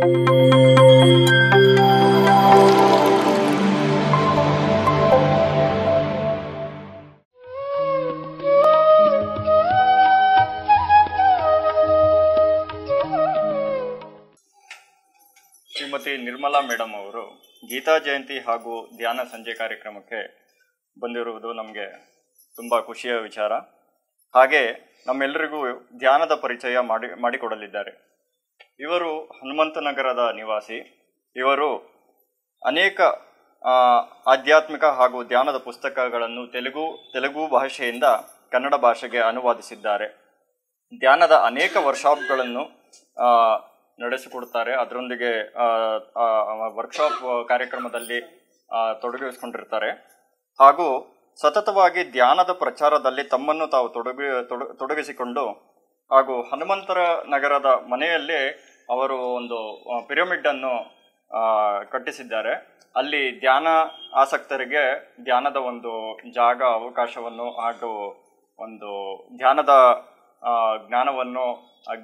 Shrimati Nirmala madam ಅವರು ಗೀತಾ ಜಯಂತಿ ಹಾಗೂ ಧ್ಯಾನ ಸಂಜೆ ಕಾರ್ಯಕ್ರಮಕ್ಕೆ ಬಂದಿರುವುದು ನಮಗೆ ತುಂಬ ಖುಷಿಯ ವಿಚಾರ. ಹಾಗೆ ನಮ್ಮೆಲ್ಲರಿಗೂ ಧ್ಯಾನದ ಪರಿಚಯ ಮಾಡಿಕೊಡಲಿದ್ದಾರೆ. ಇವರು ಹನುಮಂತನಗರದ ನಿವಾಸಿ. ಇವರು ಅನೇಕ ಆಧ್ಯಾತ್ಮಿಕ ಹಾಗೂ ಧ್ಯಾನದ ಪುಸ್ತಕಗಳನ್ನು ತೆಲುಗು ಭಾಷೆಯಿಂದ ಕನ್ನಡ ಭಾಷೆಗೆ ಅನುವಾದಿಸಿದ್ದಾರೆ. ಧ್ಯಾನದ ಅನೇಕ ವರ್ಕ್ಶಾಪ್ಗಳನ್ನು ನಡೆಸಿಕೊಡುತ್ತಾರೆ. ಅದರೊಂದಿಗೆ ವರ್ಕ್ಶಾಪ್ ಕಾರ್ಯಕ್ರಮದಲ್ಲಿ ತೊಡಗಿಸಿಕೊಂಡಿರ್ತಾರೆ. ಹಾಗೂ ಸತತವಾಗಿ ಧ್ಯಾನದ ಪ್ರಚಾರದಲ್ಲಿ ತಮ್ಮನ್ನು ತಾವು ತೊಡಗಿಸಿಕೊಂಡು ಹಾಗೂ ಹನುಮಂತರ ನಗರದ ಮನೆಯಲ್ಲೇ ಅವರು ಒಂದು ಪಿರಮಿಡನ್ನು ಕಟ್ಟಿಸಿದ್ದಾರೆ. ಅಲ್ಲಿ ಧ್ಯಾನ ಆಸಕ್ತರಿಗೆ ಧ್ಯಾನದ ಒಂದು ಜಾಗ, ಅವಕಾಶವನ್ನು ಹಾಗೂ ಒಂದು ಧ್ಯಾನದ ಜ್ಞಾನವನ್ನು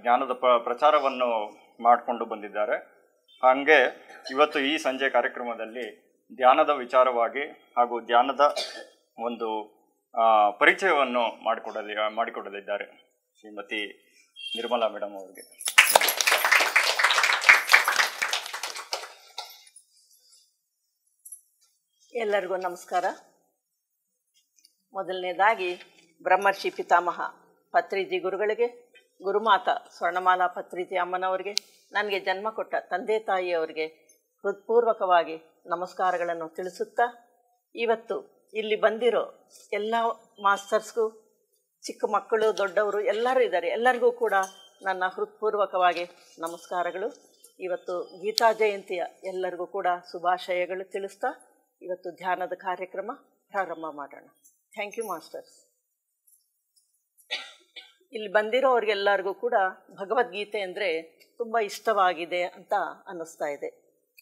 ಜ್ಞಾನದ ಪ್ರಚಾರವನ್ನು ಮಾಡಿಕೊಂಡು ಬಂದಿದ್ದಾರೆ. ಹಾಗೆ ಇವತ್ತು ಈ ಸಂಜೆ ಕಾರ್ಯಕ್ರಮದಲ್ಲಿ ಧ್ಯಾನದ ವಿಚಾರವಾಗಿ ಹಾಗೂ ಧ್ಯಾನದ ಒಂದು ಪರಿಚಯವನ್ನು ಮಾಡಿಕೊಡಲಿದ್ದಾರೆ ಶ್ರೀಮತಿ ನಿರ್ಮಲಾ ಮೇಡಮ್ ಅವರಿಗೆ. ಎಲ್ಲರಿಗೂ ನಮಸ್ಕಾರ. ಮೊದಲನೇದಾಗಿ ಬ್ರಹ್ಮರ್ಷಿ ಪಿತಾಮಹ ಪತ್ರಿಜಿ ಗುರುಗಳಿಗೆ, ಗುರುಮಾತಾ ಸ್ವರ್ಣಮಾಲಾ ಪತ್ರಿಜಿ ಅಮ್ಮನವರಿಗೆ, ನನಗೆ ಜನ್ಮ ಕೊಟ್ಟ ತಂದೆ ತಾಯಿಯವರಿಗೆ ಹೃತ್ಪೂರ್ವಕವಾಗಿ ನಮಸ್ಕಾರಗಳನ್ನು ತಿಳಿಸುತ್ತಾ, ಇವತ್ತು ಇಲ್ಲಿ ಬಂದಿರೋ ಎಲ್ಲ ಮಾಸ್ಟರ್ಸ್ಗೂ, ಚಿಕ್ಕ ಮಕ್ಕಳು ದೊಡ್ಡವರು ಎಲ್ಲರೂ ಇದ್ದಾರೆ, ಎಲ್ಲರಿಗೂ ಕೂಡ ನನ್ನ ಹೃತ್ಪೂರ್ವಕವಾಗಿ ನಮಸ್ಕಾರಗಳು. ಇವತ್ತು ಗೀತಾ ಜಯಂತಿಯ ಎಲ್ಲರಿಗೂ ಕೂಡ ಶುಭಾಶಯಗಳು ತಿಳಿಸ್ತಾ ಇವತ್ತು ಧ್ಯಾನದ ಕಾರ್ಯಕ್ರಮ ಪ್ರಾರಂಭ ಮಾಡೋಣ. Thank you masters. ಇಲ್ಲಿ ಬಂದಿರೋರಿಗೆಲ್ಲರಿಗೂ ಕೂಡ ಭಗವದ್ಗೀತೆ ಅಂದರೆ ತುಂಬ ಇಷ್ಟವಾಗಿದೆ ಅಂತ ಅನ್ನಿಸ್ತಾ ಇದೆ.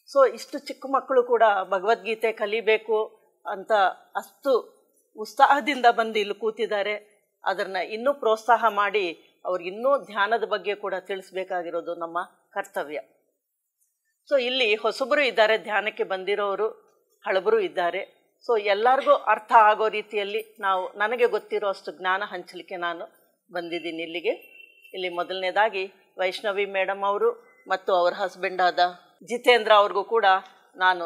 ಸೊ ಇಷ್ಟು ಚಿಕ್ಕ ಮಕ್ಕಳು ಕೂಡ ಭಗವದ್ಗೀತೆ ಕಲಿಬೇಕು ಅಂತ ಅಷ್ಟು ಉತ್ಸಾಹದಿಂದ ಬಂದು ಇಲ್ಲಿ ಕೂತಿದ್ದಾರೆ. ಅದನ್ನು ಇನ್ನೂ ಪ್ರೋತ್ಸಾಹ ಮಾಡಿ ಅವ್ರಿಗಿನ್ನೂ ಧ್ಯಾನದ ಬಗ್ಗೆ ಕೂಡ ತಿಳಿಸ್ಬೇಕಾಗಿರೋದು ನಮ್ಮ ಕರ್ತವ್ಯ. ಸೊ ಇಲ್ಲಿ ಹೊಸಬರು ಇದ್ದಾರೆ, ಧ್ಯಾನಕ್ಕೆ ಬಂದಿರೋರು, ಹಳಬರು ಇದ್ದಾರೆ. ಸೊ ಎಲ್ಲರಿಗೂ ಅರ್ಥ ಆಗೋ ರೀತಿಯಲ್ಲಿ ನನಗೆ ಗೊತ್ತಿರೋ ಅಷ್ಟು ಜ್ಞಾನ ಹಂಚಲಿಕ್ಕೆ ನಾನು ಬಂದಿದ್ದೀನಿ ಇಲ್ಲಿಗೆ. ಇಲ್ಲಿ ಮೊದಲನೇದಾಗಿ ವೈಷ್ಣವಿ ಮೇಡಮ್ ಅವರು ಮತ್ತು ಅವ್ರ ಹಸ್ಬೆಂಡ್ ಆದ ಜಿತೇಂದ್ರ ಅವ್ರಿಗೂ ಕೂಡ ನಾನು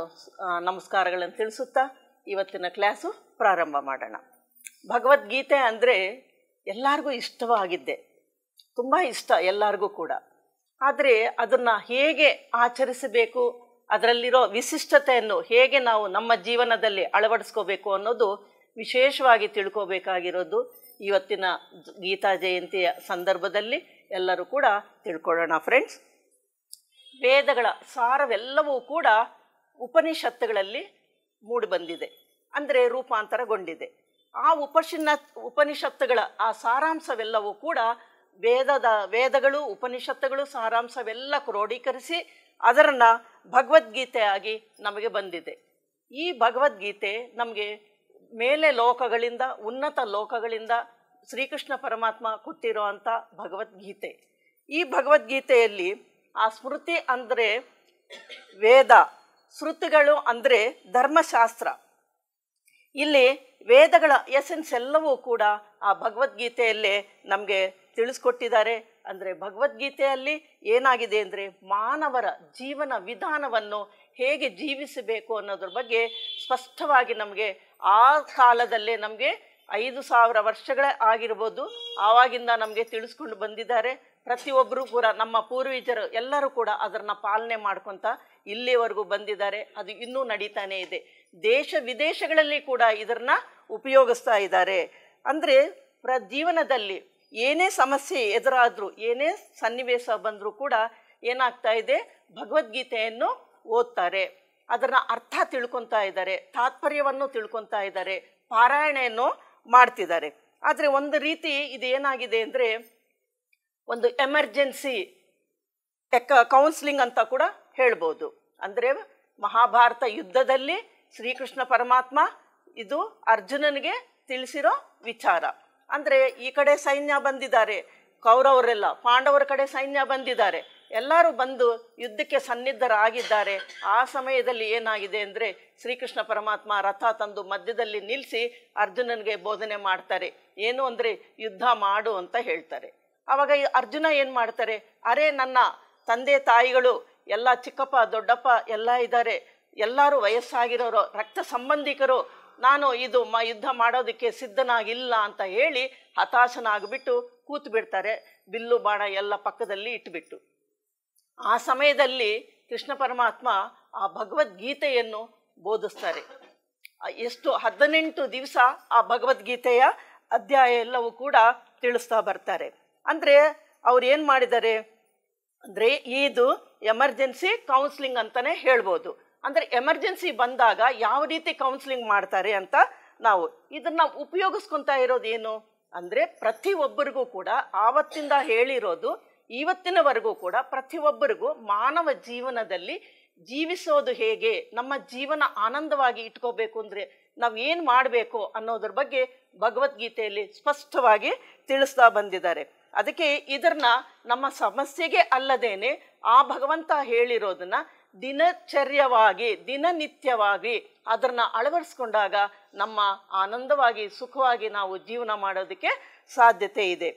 ನಮಸ್ಕಾರಗಳನ್ನು ತಿಳಿಸುತ್ತಾ ಇವತ್ತಿನ ಕ್ಲಾಸು ಪ್ರಾರಂಭ ಮಾಡೋಣ. ಭಗವದ್ಗೀತೆ ಅಂದರೆ ಎಲ್ಲರಿಗೂ ಇಷ್ಟವಾಗಿದ್ದೆ, ತುಂಬ ಇಷ್ಟ ಎಲ್ಲರಿಗೂ ಕೂಡ. ಆದರೆ ಅದನ್ನು ಹೇಗೆ ಆಚರಿಸಬೇಕು, ಅದರಲ್ಲಿರೋ ವಿಶಿಷ್ಟತೆಯನ್ನು ಹೇಗೆ ನಾವು ನಮ್ಮ ಜೀವನದಲ್ಲಿ ಅಳವಡಿಸ್ಕೋಬೇಕು ಅನ್ನೋದು ವಿಶೇಷವಾಗಿ ತಿಳ್ಕೋಬೇಕಾಗಿರೋದು ಇವತ್ತಿನ ಗೀತಾ ಜಯಂತಿಯ ಸಂದರ್ಭದಲ್ಲಿ ಎಲ್ಲರೂ ಕೂಡ ತಿಳ್ಕೊಳ್ಳೋಣ ಫ್ರೆಂಡ್ಸ್. ವೇದಗಳ ಸಾರವೆಲ್ಲವೂ ಕೂಡ ಉಪನಿಷತ್ತುಗಳಲ್ಲಿ ಮೂಡಿಬಂದಿದೆ, ಅಂದರೆ ರೂಪಾಂತರಗೊಂಡಿದೆ. ಆ ಉಪನಿಷತ್ತುಗಳ ಆ ಸಾರಾಂಶವೆಲ್ಲವೂ ಕೂಡ ವೇದಗಳು ಉಪನಿಷತ್ತುಗಳು ಸಾರಾಂಶವೆಲ್ಲ ಕ್ರೋಢೀಕರಿಸಿ ಅದನ್ನು ಭಗವದ್ಗೀತೆಯಾಗಿ ನಮಗೆ ಬಂದಿದೆ. ಈ ಭಗವದ್ಗೀತೆ ನಮಗೆ ಮೇಲೆ ಲೋಕಗಳಿಂದ, ಉನ್ನತ ಲೋಕಗಳಿಂದ ಶ್ರೀಕೃಷ್ಣ ಪರಮಾತ್ಮ ಕೊಟ್ಟಿರೋ ಅಂಥ ಭಗವದ್ಗೀತೆ. ಈ ಭಗವದ್ಗೀತೆಯಲ್ಲಿ ಆ ಸ್ಮೃತಿ ಅಂದರೆ ವೇದ, ಶ್ರುತಿಗಳು ಅಂದರೆ ಧರ್ಮಶಾಸ್ತ್ರ. ಇಲ್ಲಿ ವೇದಗಳ ಎಸೆನ್ಸ್ ಎಲ್ಲವೂ ಕೂಡ ಆ ಭಗವದ್ಗೀತೆಯಲ್ಲೇ ನಮಗೆ ತಿಳಿಸ್ಕೊಟ್ಟಿದ್ದಾರೆ. ಅಂದರೆ ಭಗವದ್ಗೀತೆಯಲ್ಲಿ ಏನಾಗಿದೆ ಅಂದರೆ ಮಾನವರ ಜೀವನ ವಿಧಾನವನ್ನು ಹೇಗೆ ಜೀವಿಸಬೇಕು ಅನ್ನೋದ್ರ ಬಗ್ಗೆ ಸ್ಪಷ್ಟವಾಗಿ ನಮಗೆ ಆ ಕಾಲದಲ್ಲೇ ನಮಗೆ 5000 ವರ್ಷಗಳೇ ಆಗಿರ್ಬೋದು, ಆವಾಗಿಂದ ನಮಗೆ ತಿಳಿಸ್ಕೊಂಡು ಬಂದಿದ್ದಾರೆ. ಪ್ರತಿಯೊಬ್ಬರೂ ಕೂಡ ನಮ್ಮ ಪೂರ್ವಜರು ಎಲ್ಲರೂ ಕೂಡ ಅದನ್ನು ಪಾಲನೆ ಮಾಡ್ಕೊತ ಇಲ್ಲಿವರೆಗೂ ಬಂದಿದ್ದಾರೆ. ಅದು ಇನ್ನೂ ನಡೀತಾನೇ ಇದೆ. ದೇಶ ವಿದೇಶಗಳಲ್ಲಿ ಕೂಡ ಇದನ್ನು ಉಪಯೋಗಿಸ್ತಾ ಇದ್ದಾರೆ. ಅಂದರೆ ಜೀವನದಲ್ಲಿ ಏನೇ ಸಮಸ್ಯೆ ಎದುರಾದರೂ, ಏನೇ ಸನ್ನಿವೇಶ ಬಂದರೂ ಕೂಡ ಏನಾಗ್ತಾ ಇದೆ, ಭಗವದ್ಗೀತೆಯನ್ನು ಓದ್ತಾರೆ, ಅದರ ಅರ್ಥ ತಿಳ್ಕೊತಾ ಇದ್ದಾರೆ, ತಾತ್ಪರ್ಯವನ್ನು ತಿಳ್ಕೊತಾ ಇದ್ದಾರೆ, ಪಾರಾಯಣೆಯನ್ನು ಮಾಡ್ತಿದ್ದಾರೆ. ಆದರೆ ಒಂದು ರೀತಿ ಇದೇನಾಗಿದೆ ಅಂದರೆ ಒಂದು ಎಮರ್ಜೆನ್ಸಿ ಕೌನ್ಸಿಲಿಂಗ್ ಅಂತ ಕೂಡ ಹೇಳ್ಬೋದು. ಅಂದರೆ ಮಹಾಭಾರತ ಯುದ್ಧದಲ್ಲಿ ಶ್ರೀಕೃಷ್ಣ ಪರಮಾತ್ಮ ಇದು ಅರ್ಜುನನಿಗೆ ತಿಳಿಸಿರೋ ವಿಚಾರ. ಅಂದರೆ ಈ ಕಡೆ ಸೈನ್ಯ ಬಂದಿದ್ದಾರೆ, ಕೌರವರೆಲ್ಲ ಪಾಂಡವರ ಕಡೆ ಸೈನ್ಯ ಬಂದಿದ್ದಾರೆ, ಎಲ್ಲರೂ ಬಂದು ಯುದ್ಧಕ್ಕೆ ಸನ್ನಿದ್ಧರಾಗಿದ್ದಾರೆ. ಆ ಸಮಯದಲ್ಲಿ ಏನಾಗಿದೆ ಅಂದರೆ ಶ್ರೀಕೃಷ್ಣ ಪರಮಾತ್ಮ ರಥ ತಂದು ಮಧ್ಯದಲ್ಲಿ ನಿಲ್ಲಿಸಿ ಅರ್ಜುನನಿಗೆ ಬೋಧನೆ ಮಾಡ್ತಾರೆ. ಏನು ಅಂದರೆ ಯುದ್ಧ ಮಾಡು ಅಂತ ಹೇಳ್ತಾರೆ. ಆವಾಗ ಅರ್ಜುನ ಏನು ಮಾಡ್ತಾರೆ, ಅರೆ ನನ್ನ ತಂದೆ ತಾಯಿಗಳು ಎಲ್ಲ ಚಿಕ್ಕಪ್ಪ ದೊಡ್ಡಪ್ಪ ಎಲ್ಲ ಇದ್ದಾರೆ, ಎಲ್ಲರೂ ವಯಸ್ಸಾಗಿರೋರು ರಕ್ತ ಸಂಬಂಧಿಕರು, ನಾನು ಇದು ಯುದ್ಧ ಮಾಡೋದಕ್ಕೆ ಸಿದ್ಧನಾಗಿಲ್ಲ ಅಂತ ಹೇಳಿ ಹತಾಶನಾಗಿಬಿಟ್ಟು ಕೂತು ಬಿಡ್ತಾರೆ, ಬಿಲ್ಲು ಬಾಣ ಎಲ್ಲ ಪಕ್ಕದಲ್ಲಿ ಇಟ್ಬಿಟ್ಟು. ಆ ಸಮಯದಲ್ಲಿ ಕೃಷ್ಣ ಪರಮಾತ್ಮ ಆ ಭಗವದ್ಗೀತೆಯನ್ನು ಬೋಧಿಸ್ತಾರೆ. ಎಷ್ಟು 18 ದಿವಸ ಆ ಭಗವದ್ಗೀತೆಯ ಅಧ್ಯಾಯ ಎಲ್ಲವೂ ಕೂಡ ತಿಳಿಸ್ತಾ ಬರ್ತಾರೆ. ಅಂದರೆ ಅವ್ರು ಏನು ಮಾಡಿದ್ದಾರೆ ಅಂದರೆ ಇದು ಎಮರ್ಜೆನ್ಸಿ ಕೌನ್ಸಿಲಿಂಗ್ ಅಂತಲೇ ಹೇಳ್ಬೋದು. ಅಂದರೆ ಎಮರ್ಜೆನ್ಸಿ ಬಂದಾಗ ಯಾವ ರೀತಿ ಕೌನ್ಸಿಲಿಂಗ್ ಮಾಡ್ತಾರೆ ಅಂತ ನಾವು ಇದನ್ನು ಉಪಯೋಗಿಸ್ಕೊತಾ ಇರೋದೇನು ಅಂದರೆ ಪ್ರತಿಯೊಬ್ಬರಿಗೂ ಕೂಡ ಆವತ್ತಿಂದ ಹೇಳಿರೋದು ಇವತ್ತಿನವರೆಗೂ ಕೂಡ ಪ್ರತಿಯೊಬ್ಬರಿಗೂ ಮಾನವ ಜೀವನದಲ್ಲಿ ಜೀವಿಸೋದು ಹೇಗೆ, ನಮ್ಮ ಜೀವನ ಆನಂದವಾಗಿ ಇಟ್ಕೋಬೇಕು ಅಂದರೆ ನಾವು ಏನು ಮಾಡಬೇಕು ಅನ್ನೋದ್ರ ಬಗ್ಗೆ ಭಗವದ್ಗೀತೆಯಲ್ಲಿ ಸ್ಪಷ್ಟವಾಗಿ ತಿಳಿಸ್ತಾ ಬಂದಿದ್ದಾರೆ. ಅದಕ್ಕೆ ಇದನ್ನ ನಮ್ಮ ಸಮಸ್ಯೆಗೆ ಅಲ್ಲದೇನೆ ಆ ಭಗವಂತ ಹೇಳಿರೋದನ್ನ ದಿನಚರ್ಯವಾಗಿ ದಿನನಿತ್ಯವಾಗಿ ಅದನ್ನು ಅಳವಡಿಸ್ಕೊಂಡಾಗ ನಮ್ಮ ಆನಂದವಾಗಿ ಸುಖವಾಗಿ ನಾವು ಜೀವನ ಮಾಡೋದಕ್ಕೆ ಸಾಧ್ಯತೆ ಇದೆ.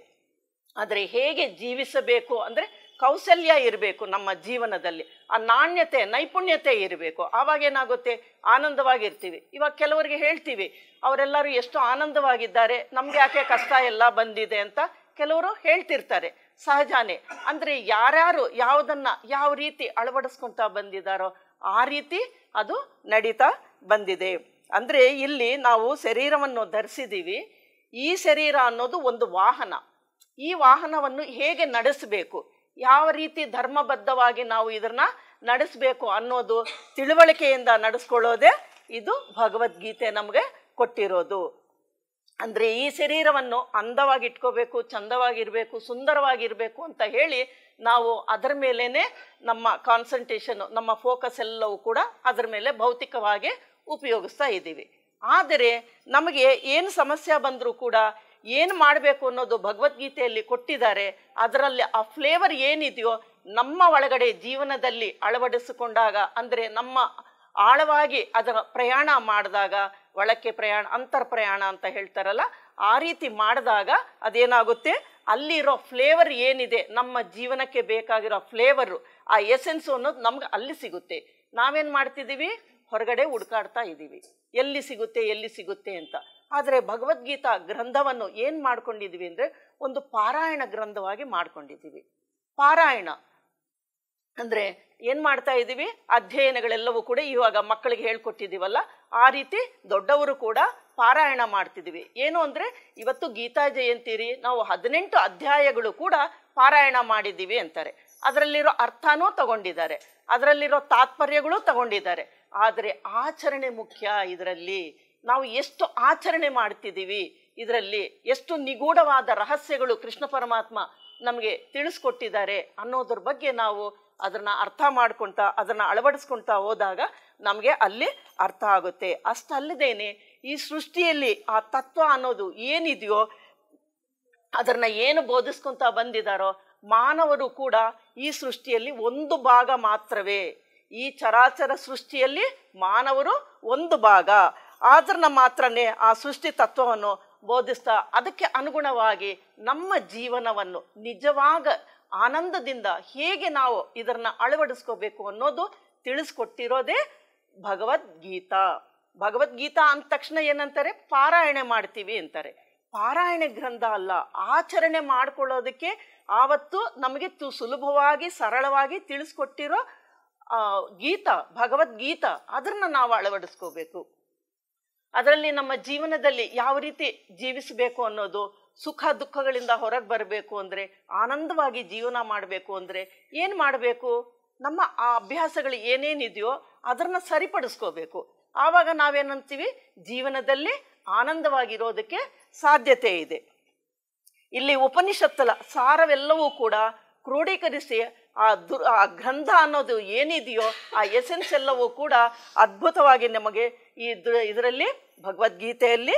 ಆದರೆ ಹೇಗೆ ಜೀವಿಸಬೇಕು ಅಂದರೆ ಕೌಶಲ್ಯ ಇರಬೇಕು ನಮ್ಮ ಜೀವನದಲ್ಲಿ, ಆ ನಾಣ್ಯತೆ ನೈಪುಣ್ಯತೆ ಇರಬೇಕು. ಆವಾಗ ಏನಾಗುತ್ತೆ, ಆನಂದವಾಗಿರ್ತೀವಿ. ಇವಾಗ ಕೆಲವರಿಗೆ ಹೇಳ್ತೀವಿ ಅವರೆಲ್ಲರೂ ಎಷ್ಟು ಆನಂದವಾಗಿದ್ದಾರೆ, ನಮ್ಗೆ ಯಾಕೆ ಕಷ್ಟ ಎಲ್ಲ ಬಂದಿದೆ ಅಂತ ಕೆಲವರು ಹೇಳ್ತಿರ್ತಾರೆ, ಸಹಜಾನೇ. ಅಂದರೆ ಯಾರ್ಯಾರು ಯಾವುದನ್ನು ಯಾವ ರೀತಿ ಅಳವಡಿಸ್ಕೊತಾ ಬಂದಿದ್ದಾರೋ ಆ ರೀತಿ ಅದು ನಡೀತಾ ಬಂದಿದೆ. ಅಂದರೆ ಇಲ್ಲಿ ನಾವು ಶರೀರವನ್ನು ಧರಿಸಿದ್ದೀವಿ. ಈ ಶರೀರ ಅನ್ನೋದು ಒಂದು ವಾಹನ. ಈ ವಾಹನವನ್ನು ಹೇಗೆ ನಡೆಸಬೇಕು, ಯಾವ ರೀತಿ ಧರ್ಮಬದ್ಧವಾಗಿ ನಾವು ಇದನ್ನ ನಡೆಸಬೇಕು ಅನ್ನೋದು ತಿಳುವಳಿಕೆಯಿಂದ ನಡೆಸ್ಕೊಳ್ಳೋದೇ ಇದು ಭಗವದ್ಗೀತೆ ನಮಗೆ ಕೊಟ್ಟಿರೋದು. ಅಂದರೆ ಈ ಶರೀರವನ್ನು ಅಂದವಾಗಿ ಇಟ್ಕೋಬೇಕು, ಚಂದವಾಗಿರಬೇಕು, ಸುಂದರವಾಗಿರಬೇಕು ಅಂತ ಹೇಳಿ ನಾವು ಅದರ ಮೇಲೇ ನಮ್ಮ ಕಾನ್ಸಂಟ್ರೇಷನ್ನು, ನಮ್ಮ ಫೋಕಸ್ ಎಲ್ಲವೂ ಕೂಡ ಅದರ ಮೇಲೆ ಭೌತಿಕವಾಗಿ ಉಪಯೋಗಿಸ್ತಾ ಇದ್ದೀವಿ. ಆದರೆ ನಮಗೆ ಏನು ಸಮಸ್ಯೆ ಬಂದರೂ ಕೂಡ ಏನು ಮಾಡಬೇಕು ಅನ್ನೋದು ಭಗವದ್ಗೀತೆಯಲ್ಲಿ ಕೊಟ್ಟಿದ್ದಾರೆ. ಅದರಲ್ಲಿ ಆ ಫ್ಲೇವರ್ ಏನಿದೆಯೋ ನಮ್ಮ ಒಳಗಡೆ ಜೀವನದಲ್ಲಿ ಅಳವಡಿಸಿಕೊಂಡಾಗ, ಅಂದರೆ ನಮ್ಮ ಆಳವಾಗಿ ಅದರ ಪ್ರಯಾಣ ಮಾಡಿದಾಗ, ಒಳಕ್ಕೆ ಪ್ರಯಾಣ ಅಂತರ್ ಪ್ರಯಾಣ ಅಂತ ಹೇಳ್ತಾರಲ್ಲ, ಆ ರೀತಿ ಮಾಡಿದಾಗ ಅದೇನಾಗುತ್ತೆ, ಅಲ್ಲಿರೋ ಫ್ಲೇವರ್ ಏನಿದೆ ನಮ್ಮ ಜೀವನಕ್ಕೆ ಬೇಕಾಗಿರೋ ಫ್ಲೇವರು, ಆ ಎಸೆನ್ಸು ಅನ್ನೋದು ನಮ್ಗೆ ಅಲ್ಲಿ ಸಿಗುತ್ತೆ. ನಾವೇನು ಮಾಡ್ತಿದ್ದೀವಿ, ಹೊರಗಡೆ ಹುಡುಕಾಡ್ತಾ ಇದ್ದೀವಿ ಎಲ್ಲಿ ಸಿಗುತ್ತೆ ಅಂತ. ಆದರೆ ಭಗವದ್ಗೀತಾ ಗ್ರಂಥವನ್ನು ಏನು ಮಾಡ್ಕೊಂಡಿದ್ದೀವಿ ಅಂದರೆ ಒಂದು ಪಾರಾಯಣ ಗ್ರಂಥವಾಗಿ ಮಾಡ್ಕೊಂಡಿದ್ದೀವಿ. ಪಾರಾಯಣ ಅಂದರೆ ಏನು ಮಾಡ್ತಾ ಇದ್ದೀವಿ, ಅಧ್ಯಯನಗಳೆಲ್ಲವೂ ಕೂಡ ಇವಾಗ ಮಕ್ಕಳಿಗೆ ಹೇಳ್ಕೊಟ್ಟಿದ್ದೀವಲ್ಲ, ಆ ರೀತಿ ದೊಡ್ಡವರು ಕೂಡ ಪಾರಾಯಣ ಮಾಡ್ತಿದ್ದೀವಿ. ಏನು ಅಂದರೆ ಇವತ್ತು ಗೀತಾ ಜಯಂತಿರಿ, ನಾವು 18 ಅಧ್ಯಾಯಗಳು ಕೂಡ ಪಾರಾಯಣ ಮಾಡಿದ್ದೀವಿ ಅಂತಾರೆ. ಅದರಲ್ಲಿರೋ ಅರ್ಥನೂ ತಗೊಂಡಿದ್ದಾರೆ, ಅದರಲ್ಲಿರೋ ತಾತ್ಪರ್ಯಗಳು ತಗೊಂಡಿದ್ದಾರೆ. ಆದರೆ ಆಚರಣೆ ಮುಖ್ಯ. ಇದರಲ್ಲಿ ನಾವು ಎಷ್ಟು ಆಚರಣೆ ಮಾಡ್ತಿದ್ದೀವಿ, ಇದರಲ್ಲಿ ಎಷ್ಟು ನಿಗೂಢವಾದ ರಹಸ್ಯಗಳು ಕೃಷ್ಣ ಪರಮಾತ್ಮ ನಮಗೆ ತಿಳಿಸ್ಕೊಟ್ಟಿದ್ದಾರೆ ಅನ್ನೋದ್ರ ಬಗ್ಗೆ ನಾವು ಅದನ್ನು ಅರ್ಥ ಮಾಡ್ಕೊಳ್ತಾ ಅದನ್ನು ಅಳವಡಿಸ್ಕೊಳ್ತಾ ಹೋದಾಗ ನಮಗೆ ಅಲ್ಲಿ ಅರ್ಥ ಆಗುತ್ತೆ. ಅಷ್ಟಲ್ಲದೇನೆ ಈ ಸೃಷ್ಟಿಯಲ್ಲಿ ಆ ತತ್ವ ಅನ್ನೋದು ಏನಿದೆಯೋ ಅದನ್ನು ಏನು ಬೋಧಿಸ್ಕೊತಾ ಬಂದಿದ್ದಾರೋ, ಮಾನವರು ಕೂಡ ಈ ಸೃಷ್ಟಿಯಲ್ಲಿ ಒಂದು ಭಾಗ ಮಾತ್ರವೇ. ಈ ಚರಾಚರ ಸೃಷ್ಟಿಯಲ್ಲಿ ಮಾನವರು ಒಂದು ಭಾಗ. ಅದನ್ನ ಮಾತ್ರನೇ ಆ ಸೃಷ್ಟಿ ತತ್ವವನ್ನು ಬೋಧಿಸ್ತಾ ಅದಕ್ಕೆ ಅನುಗುಣವಾಗಿ ನಮ್ಮ ಜೀವನವನ್ನು ನಿಜವಾಗ ಆನಂದದಿಂದ ಹೇಗೆ ನಾವು ಇದನ್ನು ಅಳವಡಿಸ್ಕೋಬೇಕು ಅನ್ನೋದು ತಿಳಿಸ್ಕೊಟ್ಟಿರೋದೇ ಭಗವದ್ಗೀತಾ. ಭಗವದ್ಗೀತಾ ಅಂದ ತಕ್ಷಣ ಏನಂತಾರೆ, ಪಾರಾಯಣೆ ಮಾಡ್ತೀವಿ ಅಂತಾರೆ. ಪಾರಾಯಣ ಗ್ರಂಥ ಅಲ್ಲ, ಆಚರಣೆ ಮಾಡ್ಕೊಳ್ಳೋದಕ್ಕೆ ಆವತ್ತು ನಮಗೆ ಸುಲಭವಾಗಿ ಸರಳವಾಗಿ ತಿಳಿಸ್ಕೊಟ್ಟಿರೋ ಗೀತಾ, ಭಗವದ್ಗೀತಾ, ಅದನ್ನು ನಾವು ಅಳವಡಿಸ್ಕೋಬೇಕು. ಅದರಲ್ಲಿ ನಮ್ಮ ಜೀವನದಲ್ಲಿ ಯಾವ ರೀತಿ ಜೀವಿಸಬೇಕು ಅನ್ನೋದು, ಸುಖ ದುಃಖಗಳಿಂದ ಹೊರಗೆ ಬರಬೇಕು ಅಂದರೆ, ಆನಂದವಾಗಿ ಜೀವನ ಮಾಡಬೇಕು ಅಂದರೆ ಏನು ಮಾಡಬೇಕು, ನಮ್ಮ ಆ ಅಭ್ಯಾಸಗಳು ಏನೇನಿದೆಯೋ ಅದನ್ನು ಸರಿಪಡಿಸ್ಕೋಬೇಕು. ಆವಾಗ ನಾವೇನಂತೀವಿ, ಜೀವನದಲ್ಲಿ ಆನಂದವಾಗಿರೋದಕ್ಕೆ ಸಾಧ್ಯತೆ ಇದೆ. ಇಲ್ಲಿ ಉಪನಿಷತ್ತಲ ಸಾರವೆಲ್ಲವೂ ಕೂಡ ಕ್ರೋಢೀಕರಿಸಿ ಆ ಗ್ರಂಥ ಅನ್ನೋದು ಏನಿದೆಯೋ ಆ ಎಸೆನ್ಸ್ ಎಲ್ಲವೂ ಕೂಡ ಅದ್ಭುತವಾಗಿ ನಮಗೆ ಇದರಲ್ಲಿ ಭಗವದ್ಗೀತೆಯಲ್ಲಿ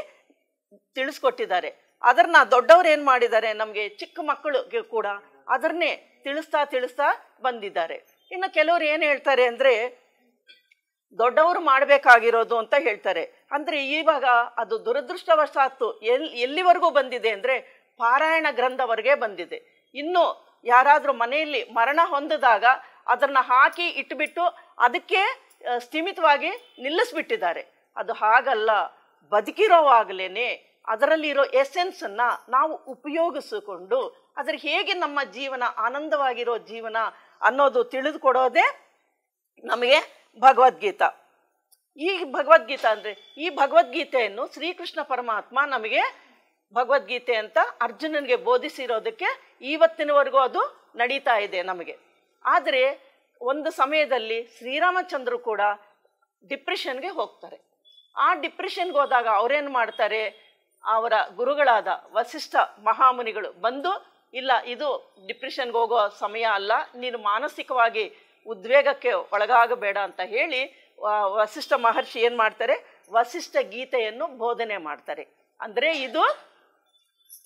ತಿಳಿಸ್ಕೊಟ್ಟಿದ್ದಾರೆ. ಅದನ್ನ ದೊಡ್ಡವರು ಏನು ಮಾಡಿದ್ದಾರೆ, ನಮಗೆ ಚಿಕ್ಕ ಮಕ್ಕಳಿಗೆ ಕೂಡ ಅದನ್ನೇ ತಿಳಿಸ್ತಾ ತಿಳಿಸ್ತಾ ಬಂದಿದ್ದಾರೆ. ಇನ್ನು ಕೆಲವರು ಏನು ಹೇಳ್ತಾರೆ ಅಂದರೆ ದೊಡ್ಡವರು ಮಾಡಬೇಕಾಗಿರೋದು ಅಂತ ಹೇಳ್ತಾರೆ. ಅಂದರೆ ಇವಾಗ ಅದು ದುರದೃಷ್ಟವಶಾತ್ತು ಎಲ್ಲಿವರೆಗೂ ಬಂದಿದೆ ಅಂದರೆ ಪಾರಾಯಣ ಗ್ರಂಥವರೆಗೆ ಬಂದಿದೆ. ಇನ್ನು ಯಾರಾದರೂ ಮನೆಯಲ್ಲಿ ಮರಣ ಹೊಂದಿದಾಗ ಅದನ್ನು ಹಾಕಿ ಇಟ್ಬಿಟ್ಟು ಅದಕ್ಕೆ ಸ್ಥಿಮಿತವಾಗಿ ನಿಲ್ಲಿಸ್ಬಿಟ್ಟಿದ್ದಾರೆ. ಅದು ಹಾಗಲ್ಲ, ಬದುಕಿರೋವಾಗಲೇ ಅದರಲ್ಲಿರೋ ಎಸೆನ್ಸನ್ನು ನಾವು ಉಪಯೋಗಿಸಿಕೊಂಡು ಅದರ ಹೇಗೆ ನಮ್ಮ ಜೀವನ ಆನಂದವಾಗಿರೋ ಜೀವನ ಅನ್ನೋದು ತಿಳಿದುಕೊಡೋದೇ ನಮಗೆ ಭಗವದ್ಗೀತಾ. ಈ ಭಗವದ್ಗೀತಾ ಅಂದರೆ ಈ ಭಗವದ್ಗೀತೆಯನ್ನು ಶ್ರೀಕೃಷ್ಣ ಪರಮಾತ್ಮ ನಮಗೆ ಭಗವದ್ಗೀತೆ ಅಂತ ಅರ್ಜುನನಿಗೆ ಬೋಧಿಸಿರೋದಕ್ಕೆ ಇವತ್ತಿನವರೆಗೂ ಅದು ನಡೀತಾ ಇದೆ ನಮಗೆ. ಆದರೆ ಒಂದು ಸಮಯದಲ್ಲಿ ಶ್ರೀರಾಮಚಂದ್ರರು ಕೂಡ ಡಿಪ್ರೆಷನ್ಗೆ ಹೋಗ್ತಾರೆ. ಆ ಡಿಪ್ರೆಷನ್ಗೆ ಹೋದಾಗ ಅವರೇನು ಮಾಡ್ತಾರೆ, ಅವರ ಗುರುಗಳಾದ ವಸಿಷ್ಠ ಮಹಾಮುನಿಗಳು ಬಂದು, ಇಲ್ಲ ಇದು ಡಿಪ್ರೆಷನ್ಗೆ ಹೋಗೋ ಸಮಯ ಅಲ್ಲ, ನೀನು ಮಾನಸಿಕವಾಗಿ ಉದ್ವೇಗಕ್ಕೆ ಒಳಗಾಗಬೇಡ ಅಂತ ಹೇಳಿ ವಸಿಷ್ಠ ಮಹರ್ಷಿ ಏನು ಮಾಡ್ತಾರೆ, ವಸಿಷ್ಠ ಗೀತೆಯನ್ನು ಬೋಧನೆ ಮಾಡ್ತಾರೆ. ಅಂದರೆ ಇದು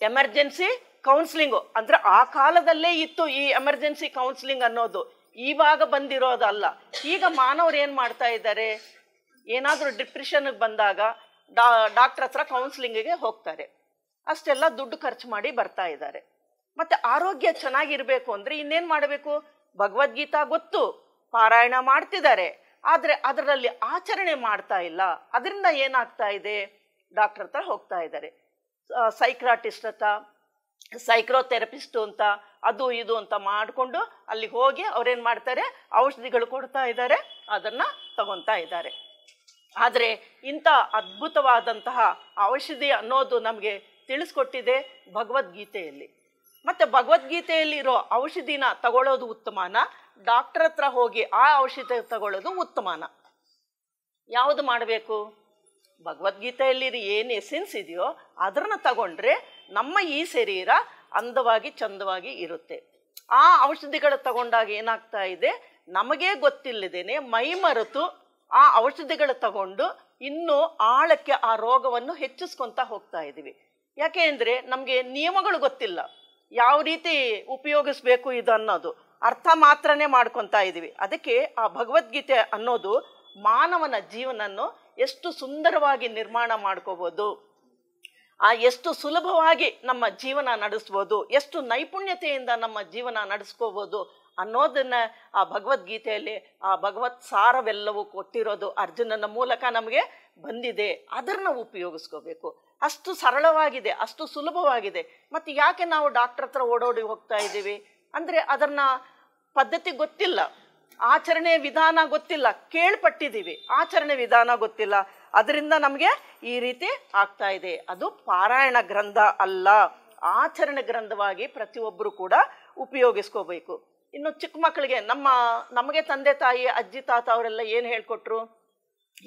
ಎಮರ್ಜೆನ್ಸಿ ಕೌನ್ಸಿಲಿಂಗು. ಅಂದರೆ ಆ ಕಾಲದಲ್ಲೇ ಇತ್ತು ಈ ಎಮರ್ಜೆನ್ಸಿ ಕೌನ್ಸಿಲಿಂಗ್ ಅನ್ನೋದು, ಇವಾಗ ಬಂದಿರೋದಲ್ಲ. ಈಗ ಮಾನವರು ಏನು ಮಾಡ್ತಾ ಇದ್ದಾರೆ, ಏನಾದರೂ ಡಿಪ್ರೆಷನ್ಗೆ ಬಂದಾಗ ಡಾಕ್ಟ್ರ್ ಹತ್ರ ಕೌನ್ಸಿಲಿಂಗಿಗೆ ಹೋಗ್ತಾರೆ. ಅಷ್ಟೆಲ್ಲ ದುಡ್ಡು ಖರ್ಚು ಮಾಡಿ ಬರ್ತಾ ಇದ್ದಾರೆ. ಮತ್ತು ಆರೋಗ್ಯ ಚೆನ್ನಾಗಿರಬೇಕು ಅಂದರೆ ಇನ್ನೇನು ಮಾಡಬೇಕು, ಭಗವದ್ಗೀತಾ ಗೊತ್ತು, ಪಾರಾಯಣ ಮಾಡ್ತಿದ್ದಾರೆ, ಆದರೆ ಅದರಲ್ಲಿ ಆಚರಣೆ ಮಾಡ್ತಾ ಇಲ್ಲ. ಅದರಿಂದ ಏನಾಗ್ತಾ ಇದೆ, ಡಾಕ್ಟ್ರ್ ಹತ್ರ ಹೋಗ್ತಾ ಇದ್ದಾರೆ, ಸೈಕ್ರಾಟಿಸ್ಟ್ ಹತ್ರ, ಸೈಕ್ರೋಥೆರಪಿಸ್ಟು ಅಂತ ಅದು ಇದು ಅಂತ ಮಾಡಿಕೊಂಡು ಅಲ್ಲಿಗೆ ಹೋಗಿ ಅವ್ರೇನು ಮಾಡ್ತಾರೆ, ಔಷಧಿಗಳು ಕೊಡ್ತಾ ಇದ್ದಾರೆ, ಅದನ್ನು ತಗೊತಾ ಇದ್ದಾರೆ. ಆದರೆ ಇಂಥ ಅದ್ಭುತವಾದಂತಹ ಔಷಧಿ ಅನ್ನೋದು ನಮಗೆ ತಿಳಿಸ್ಕೊಟ್ಟಿದೆ ಭಗವದ್ಗೀತೆಯಲ್ಲಿ. ಮತ್ತು ಭಗವದ್ಗೀತೆಯಲ್ಲಿರೋ ಔಷಧಿನ ತಗೊಳ್ಳೋದು ಉತ್ತಮನ, ಡಾಕ್ಟರ್ ಹತ್ರ ಹೋಗಿ ಆ ಔಷಧಿ ತಗೊಳ್ಳೋದು ಉತ್ತಮನ? ಯಾವುದು ಮಾಡಬೇಕು? ಭಗವದ್ಗೀತೆಯಲ್ಲಿ ಏನು ಎಸೆನ್ಸ್ ಇದೆಯೋ ಅದನ್ನು ತಗೊಂಡ್ರೆ ನಮ್ಮ ಈ ಶರೀರ ಅಂದವಾಗಿ ಚಂದವಾಗಿ ಇರುತ್ತೆ. ಆ ಔಷಧಿಗಳು ತಗೊಂಡಾಗ ಏನಾಗ್ತಾ ಇದೆ, ನಮಗೇ ಗೊತ್ತಿಲ್ಲದೇನೆ ಮೈ ಮರೆತು ಆ ಔಷಧಿಗಳು ತಗೊಂಡು ಇನ್ನೂ ಆಳಕ್ಕೆ ಆ ರೋಗವನ್ನು ಹೆಚ್ಚಿಸ್ಕೊತಾ ಹೋಗ್ತಾ ಇದ್ದೀವಿ. ಯಾಕೆ ಅಂದರೆ ನಮಗೆ ನಿಯಮಗಳು ಗೊತ್ತಿಲ್ಲ, ಯಾವ ರೀತಿ ಉಪಯೋಗಿಸ್ಬೇಕು ಇದು ಅನ್ನೋದು ಅರ್ಥ ಮಾತ್ರನೇ ಮಾಡ್ಕೊತಾ ಇದ್ದೀವಿ. ಅದಕ್ಕೆ ಆ ಭಗವದ್ಗೀತೆ ಅನ್ನೋದು ಮಾನವನ ಜೀವನನ್ನು ಎಷ್ಟು ಸುಂದರವಾಗಿ ನಿರ್ಮಾಣ ಮಾಡ್ಕೋಬೋದು, ಎಷ್ಟು ಸುಲಭವಾಗಿ ನಮ್ಮ ಜೀವನ ನಡೆಸ್ಬೋದು, ಎಷ್ಟು ನೈಪುಣ್ಯತೆಯಿಂದ ನಮ್ಮ ಜೀವನ ನಡೆಸ್ಕೋಬೋದು ಅನ್ನೋದನ್ನು ಆ ಭಗವದ್ಗೀತೆಯಲ್ಲಿ ಆ ಭಗವತ್ ಸಾರವೆಲ್ಲವೂ ಕೊಟ್ಟಿರೋದು ಅರ್ಜುನನ ಮೂಲಕ ನಮಗೆ ಬಂದಿದೆ. ಅದನ್ನು ಉಪಯೋಗಿಸ್ಕೋಬೇಕು. ಅಷ್ಟು ಸರಳವಾಗಿದೆ, ಅಷ್ಟು ಸುಲಭವಾಗಿದೆ. ಮತ್ತು ಯಾಕೆ ನಾವು ಡಾಕ್ಟರ್ ಹತ್ರ ಓಡೋಡಿ ಹೋಗ್ತಾ ಇದ್ದೀವಿ ಅಂದರೆ ಅದನ್ನು ಪದ್ಧತಿ ಗೊತ್ತಿಲ್ಲ, ಆಚರಣೆ ವಿಧಾನ ಗೊತ್ತಿಲ್ಲ, ಕೇಳ್ಪಟ್ಟಿದ್ದೀವಿ, ಆಚರಣೆ ವಿಧಾನ ಗೊತ್ತಿಲ್ಲ. ಅದರಿಂದ ನಮಗೆ ಈ ರೀತಿ ಆಗ್ತಾ ಇದೆ. ಅದು ಪಾರಾಯಣ ಗ್ರಂಥ ಅಲ್ಲ, ಆಚರಣೆ ಗ್ರಂಥವಾಗಿ ಪ್ರತಿಯೊಬ್ಬರು ಕೂಡ ಉಪಯೋಗಿಸ್ಕೋಬೇಕು. ಇನ್ನು ಚಿಕ್ಕ ಮಕ್ಕಳಿಗೆ ನಮಗೆ ತಂದೆ ತಾಯಿ ಅಜ್ಜಿ ತಾತ ಅವರೆಲ್ಲ ಏನು ಹೇಳ್ಕೊಟ್ರು,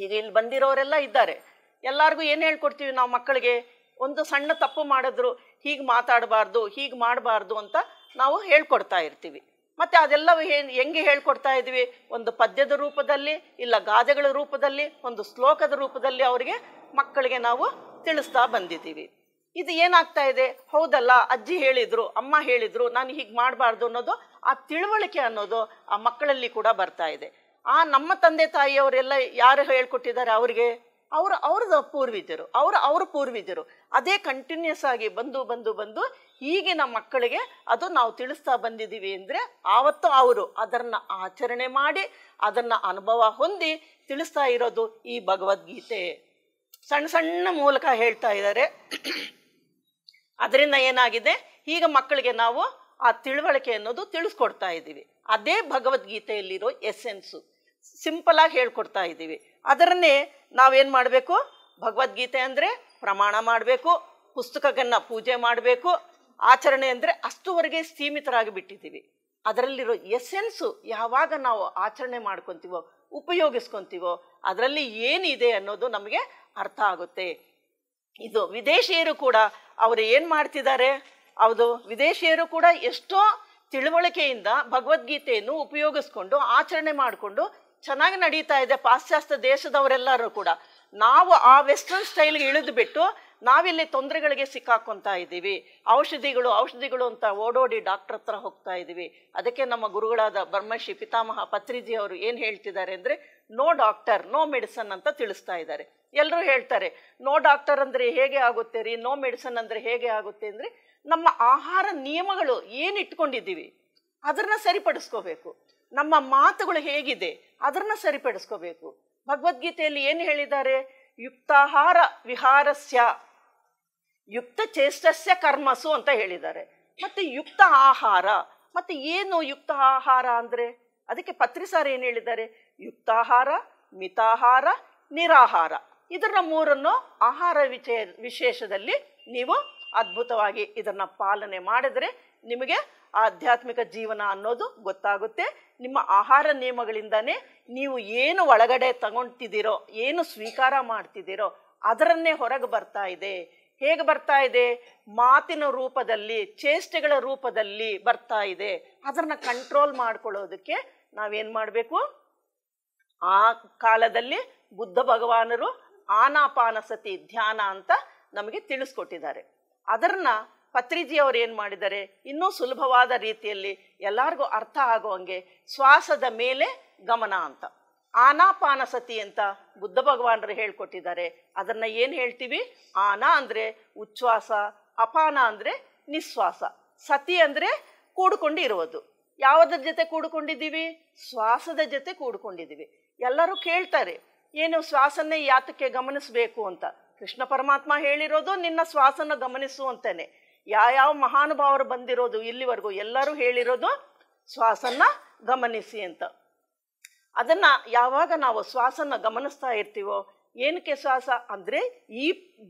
ಈಗ ಇಲ್ಲಿ ಬಂದಿರೋರೆಲ್ಲ ಇದ್ದಾರೆ, ಎಲ್ಲರಿಗೂ ಏನು ಹೇಳ್ಕೊಡ್ತೀವಿ ನಾವು ಮಕ್ಕಳಿಗೆ, ಒಂದು ಸಣ್ಣ ತಪ್ಪು ಮಾಡಿದ್ರು ಹೀಗೆ ಮಾತಾಡಬಾರ್ದು, ಹೀಗೆ ಮಾಡಬಾರ್ದು ಅಂತ ನಾವು ಹೇಳ್ಕೊಡ್ತಾ ಇರ್ತೀವಿ. ಮತ್ತು ಅದೆಲ್ಲ ಹೆಂಗೆ ಹೇಳ್ಕೊಡ್ತಾ ಇದ್ದೀವಿ, ಒಂದು ಪದ್ಯದ ರೂಪದಲ್ಲಿ, ಇಲ್ಲ ಗಾದೆಗಳ ರೂಪದಲ್ಲಿ, ಒಂದು ಶ್ಲೋಕದ ರೂಪದಲ್ಲಿ ಅವರಿಗೆ ಮಕ್ಕಳಿಗೆ ನಾವು ತಿಳಿಸ್ತಾ ಬಂದಿದ್ದೀವಿ. ಇದು ಏನಾಗ್ತಾ ಇದೆ, ಹೌದಲ್ಲ ಅಜ್ಜಿ ಹೇಳಿದರು, ಅಮ್ಮ ಹೇಳಿದರು, ನಾನು ಹೀಗೆ ಮಾಡಬಾರ್ದು ಅನ್ನೋದು ಆ ತಿಳುವಳಿಕೆ ಅನ್ನೋದು ಆ ಮಕ್ಕಳಲ್ಲಿ ಕೂಡ ಬರ್ತಾ ಇದೆ. ನಮ್ಮ ತಂದೆ ತಾಯಿಯವರೆಲ್ಲ ಯಾರು ಹೇಳ್ಕೊಟ್ಟಿದ್ದಾರೆ ಅವರಿಗೆ, ಅವ್ರದ್ದು ಪೂರ್ವಜರು, ಅವ್ರ ಪೂರ್ವಜರು ಅದೇ ಕಂಟಿನ್ಯೂಸ್ ಆಗಿ ಬಂದು ಈಗಿನ ಮಕ್ಕಳಿಗೆ ಅದು ನಾವು ತಿಳಿಸ್ತಾ ಬಂದಿದ್ದೀವಿ ಅಂದರೆ ಆವತ್ತು ಅವರು ಅದನ್ನು ಆಚರಣೆ ಮಾಡಿ ಅದನ್ನು ಅನುಭವ ಹೊಂದಿ ತಿಳಿಸ್ತಾ ಇರೋದು ಈ ಭಗವದ್ಗೀತೆ. ಸಣ್ಣ ಸಣ್ಣ ಮೂಲಕ ಹೇಳ್ತಾ ಇದ್ದಾರೆ. ಅದರಿಂದ ಏನಾಗಿದೆ, ಈಗ ಮಕ್ಕಳಿಗೆ ನಾವು ಆ ತಿಳುವಳಿಕೆ ಅನ್ನೋದು ತಿಳಿಸ್ಕೊಡ್ತಾ ಇದ್ದೀವಿ. ಅದೇ ಭಗವದ್ಗೀತೆಯಲ್ಲಿರೋ ಎಸೆನ್ಸು, ಸಿಂಪಲಾಗಿ ಹೇಳ್ಕೊಡ್ತಾ ಇದ್ದೀವಿ. ಅದರನ್ನೇ ನಾವೇನು ಮಾಡಬೇಕು, ಭಗವದ್ಗೀತೆ ಅಂದರೆ ಪ್ರಮಾಣ ಮಾಡಬೇಕು, ಪುಸ್ತಕವನ್ನು ಪೂಜೆ ಮಾಡಬೇಕು, ಆಚರಣೆ ಅಂದರೆ ಅಷ್ಟುವರೆಗೆ ಸೀಮಿತರಾಗಿ ಬಿಟ್ಟಿದ್ದೀವಿ. ಅದರಲ್ಲಿರೋ ಎಸೆನ್ಸು ಯಾವಾಗ ನಾವು ಆಚರಣೆ ಮಾಡ್ಕೊತೀವೋ, ಉಪಯೋಗಿಸ್ಕೊತೀವೋ, ಅದರಲ್ಲಿ ಏನಿದೆ ಅನ್ನೋದು ನಮಗೆ ಅರ್ಥ ಆಗುತ್ತೆ. ಇದು ವಿದೇಶಿಯರು ಕೂಡ ಅವರು ಏನು ಮಾಡ್ತಿದ್ದಾರೆ, ಹೌದು ವಿದೇಶಿಯರು ಕೂಡ ಎಷ್ಟೋ ತಿಳುವಳಿಕೆಯಿಂದ ಭಗವದ್ಗೀತೆಯನ್ನು ಉಪಯೋಗಿಸ್ಕೊಂಡು ಆಚರಣೆ ಮಾಡಿಕೊಂಡು ಚೆನ್ನಾಗಿ ನಡೀತಾ ಇದೆ. ಪಾಶ್ಚಾತ್ಯ ದೇಶದವರೆಲ್ಲರೂ ಕೂಡ ನಾವು ಆ ವೆಸ್ಟರ್ನ್ ಸ್ಟೈಲ್ಗೆ ಇಳಿದು ಬಿಟ್ಟು ನಾವಿಲ್ಲಿ ತೊಂದರೆಗಳಿಗೆ ಸಿಕ್ಕಾಕೊತಾ ಇದ್ದೀವಿ. ಔಷಧಿಗಳು ಅಂತ ಓಡೋಡಿ ಡಾಕ್ಟರ್ ಹತ್ರ ಹೋಗ್ತಾ ಇದ್ದೀವಿ. ಅದಕ್ಕೆ ನಮ್ಮ ಗುರುಗಳಾದ ಬ್ರಹ್ಮರ್ಷಿ ಪಿತಾಮಹ ಪತ್ರಿಜಿ ಅವರು ಏನು ಹೇಳ್ತಿದ್ದಾರೆ ಅಂದರೆ, ನೋ ಡಾಕ್ಟರ್ ನೋ ಮೆಡಿಸನ್ ಅಂತ ತಿಳಿಸ್ತಾ ಇದ್ದಾರೆ. ಎಲ್ಲರೂ ಹೇಳ್ತಾರೆ, ನೋ ಡಾಕ್ಟರ್ ಅಂದರೆ ಹೇಗೆ ಆಗುತ್ತೆ ರೀ, ನೋ ಮೆಡಿಸನ್ ಅಂದರೆ ಹೇಗೆ ಆಗುತ್ತೆ ಅಂದರೆ, ನಮ್ಮ ಆಹಾರ ನಿಯಮಗಳು ಏನು ಇಟ್ಕೊಂಡಿದ್ದೀವಿ ಅದನ್ನು ಸರಿಪಡಿಸ್ಕೋಬೇಕು. ನಮ್ಮ ಮಾತುಗಳು ಹೇಗಿದೆ ಅದನ್ನು ಸರಿಪಡಿಸ್ಕೋಬೇಕು. ಭಗವದ್ಗೀತೆಯಲ್ಲಿ ಏನು ಹೇಳಿದ್ದಾರೆ? ಯುಕ್ತಾಹಾರ ವಿಹಾರಸ್ಯ ಯುಕ್ತ ಚೇಷ್ಟಸ್ಯ ಕರ್ಮಸು ಅಂತ ಹೇಳಿದ್ದಾರೆ. ಮತ್ತು ಯುಕ್ತ ಆಹಾರ, ಮತ್ತು ಏನು ಯುಕ್ತ ಆಹಾರ ಅಂದರೆ ಅದಕ್ಕೆ ಪತ್ರಿಸಾರ ಏನು ಹೇಳಿದ್ದಾರೆ? ಯುಕ್ತಾಹಾರ, ಮಿತಾಹಾರ, ನಿರಾಹಾರ. ಇದರ ಮೂರನ್ನು ಆಹಾರ ವಿಶೇಷದಲ್ಲಿ ನೀವು ಅದ್ಭುತವಾಗಿ ಇದನ್ನು ಪಾಲನೆ ಮಾಡಿದರೆ ನಿಮಗೆ ಆಧ್ಯಾತ್ಮಿಕ ಜೀವನ ಅನ್ನೋದು ಗೊತ್ತಾಗುತ್ತೆ. ನಿಮ್ಮ ಆಹಾರ ನಿಯಮಗಳಿಂದನೇ ನೀವು ಏನು ಒಳಗಡೆ ತಗೊಳ್ತಿದ್ದೀರೋ, ಏನು ಸ್ವೀಕಾರ ಮಾಡ್ತಿದ್ದೀರೋ ಅದರನ್ನೇ ಹೊರಗೆ ಬರ್ತಾ ಇದೆ. ಹೇಗೆ ಬರ್ತಾ ಇದೆ? ಮಾತಿನ ರೂಪದಲ್ಲಿ, ಚೇಷ್ಟೆಗಳ ರೂಪದಲ್ಲಿ ಬರ್ತಾ ಇದೆ. ಅದನ್ನು ಕಂಟ್ರೋಲ್ ಮಾಡ್ಕೊಳ್ಳೋದಕ್ಕೆ ನಾವೇನು ಮಾಡಬೇಕು? ಆ ಕಾಲದಲ್ಲಿ ಬುದ್ಧ ಭಗವಾನರು ಆನಾಪಾನಸತಿ ಧ್ಯಾನ ಅಂತ ನಮಗೆ ತಿಳಿಸ್ಕೊಟ್ಟಿದ್ದಾರೆ. ಅದನ್ನು ಪತ್ರಿಜಿ ಅವರು ಏನು ಮಾಡಿದ್ದಾರೆ? ಇನ್ನೂ ಸುಲಭವಾದ ರೀತಿಯಲ್ಲಿ ಎಲ್ಲರಿಗೂ ಅರ್ಥ ಆಗುವಂಗೆ ಶ್ವಾಸದ ಮೇಲೆ ಗಮನ ಅಂತ, ಆನಾಪಾನಸತಿ ಅಂತ ಬುದ್ಧ ಭಗವಾನರು ಹೇಳ್ಕೊಟ್ಟಿದ್ದಾರೆ. ಅದನ್ನು ಏನು ಹೇಳ್ತೀವಿ? ಆನ ಅಂದರೆ ಉಚ್ಛ್ವಾಸ, ಅಪಾನ ಅಂದರೆ ನಿಶ್ವಾಸ, ಸತಿ ಅಂದರೆ ಕೂಡ್ಕೊಂಡು ಇರುವುದು. ಯಾವುದ್ರ ಜೊತೆ ಕೂಡ್ಕೊಂಡಿದ್ದೀವಿ? ಶ್ವಾಸದ ಜೊತೆ ಕೂಡ್ಕೊಂಡಿದ್ದೀವಿ. ಎಲ್ಲರೂ ಕೇಳ್ತಾರೆ, ಏನು ಶ್ವಾಸನ್ನೇ ಯಾತಕ್ಕೆ ಗಮನಿಸಬೇಕು ಅಂತ. ಕೃಷ್ಣ ಪರಮಾತ್ಮ ಹೇಳಿರೋದು ನಿನ್ನ ಶ್ವಾಸನ ಗಮನಿಸು ಅಂತಾನೆ. ಯಾವ ಮಹಾನುಭಾವರು ಬಂದಿರೋದು ಇಲ್ಲಿವರೆಗೂ ಎಲ್ಲರೂ ಹೇಳಿರೋದು ಶ್ವಾಸನ ಗಮನಿಸಿ ಅಂತ. ಅದನ್ನು ಯಾವಾಗ ನಾವು ಶ್ವಾಸನ ಗಮನಿಸ್ತಾ ಇರ್ತೀವೋ, ಏನಕ್ಕೆ ಶ್ವಾಸ ಅಂದರೆ ಈ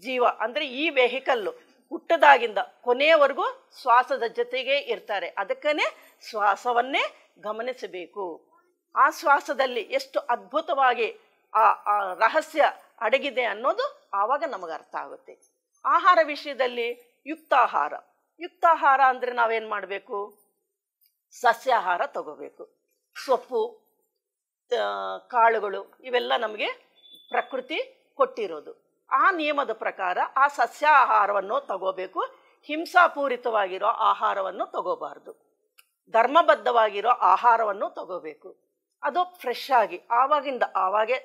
ಜೀವ ಅಂದರೆ ಈ ವೆಹಿಕಲ್ಲು ಹುಟ್ಟದಾಗಿಂದ ಕೊನೆಯವರೆಗೂ ಶ್ವಾಸದ ಜೊತೆಗೆ ಇರ್ತಾರೆ. ಅದಕ್ಕೇ ಶ್ವಾಸವನ್ನೇ ಗಮನಿಸಬೇಕು. ಆ ಶ್ವಾಸದಲ್ಲಿ ಎಷ್ಟು ಅದ್ಭುತವಾಗಿ ಆ ರಹಸ್ಯ ಅಡಗಿದೆ ಅನ್ನೋದು ಆವಾಗ ನಮಗೆ ಅರ್ಥ ಆಗುತ್ತೆ. ಆಹಾರ ವಿಷಯದಲ್ಲಿ ಯುಕ್ತಾಹಾರ ಅಂದರೆ ನಾವೇನು ಮಾಡಬೇಕು? ಸಸ್ಯಾಹಾರ ತಗೋಬೇಕು. ಸೊಪ್ಪು, ಕಾಳುಗಳು ಇವೆಲ್ಲ ನಮಗೆ ಪ್ರಕೃತಿ ಕೊಟ್ಟಿರೋದು. ಆ ನಿಯಮದ ಪ್ರಕಾರ ಆ ಸಸ್ಯಾಹಾರವನ್ನು ತಗೋಬೇಕು. ಹಿಂಸಾಪೂರಿತವಾಗಿರೋ ಆಹಾರವನ್ನು ತಗೋಬಾರ್ದು. ಧರ್ಮಬದ್ಧವಾಗಿರೋ ಆಹಾರವನ್ನು ತಗೋಬೇಕು. ಅದು ಫ್ರೆಶ್ ಆಗಿ ಆವಾಗೇ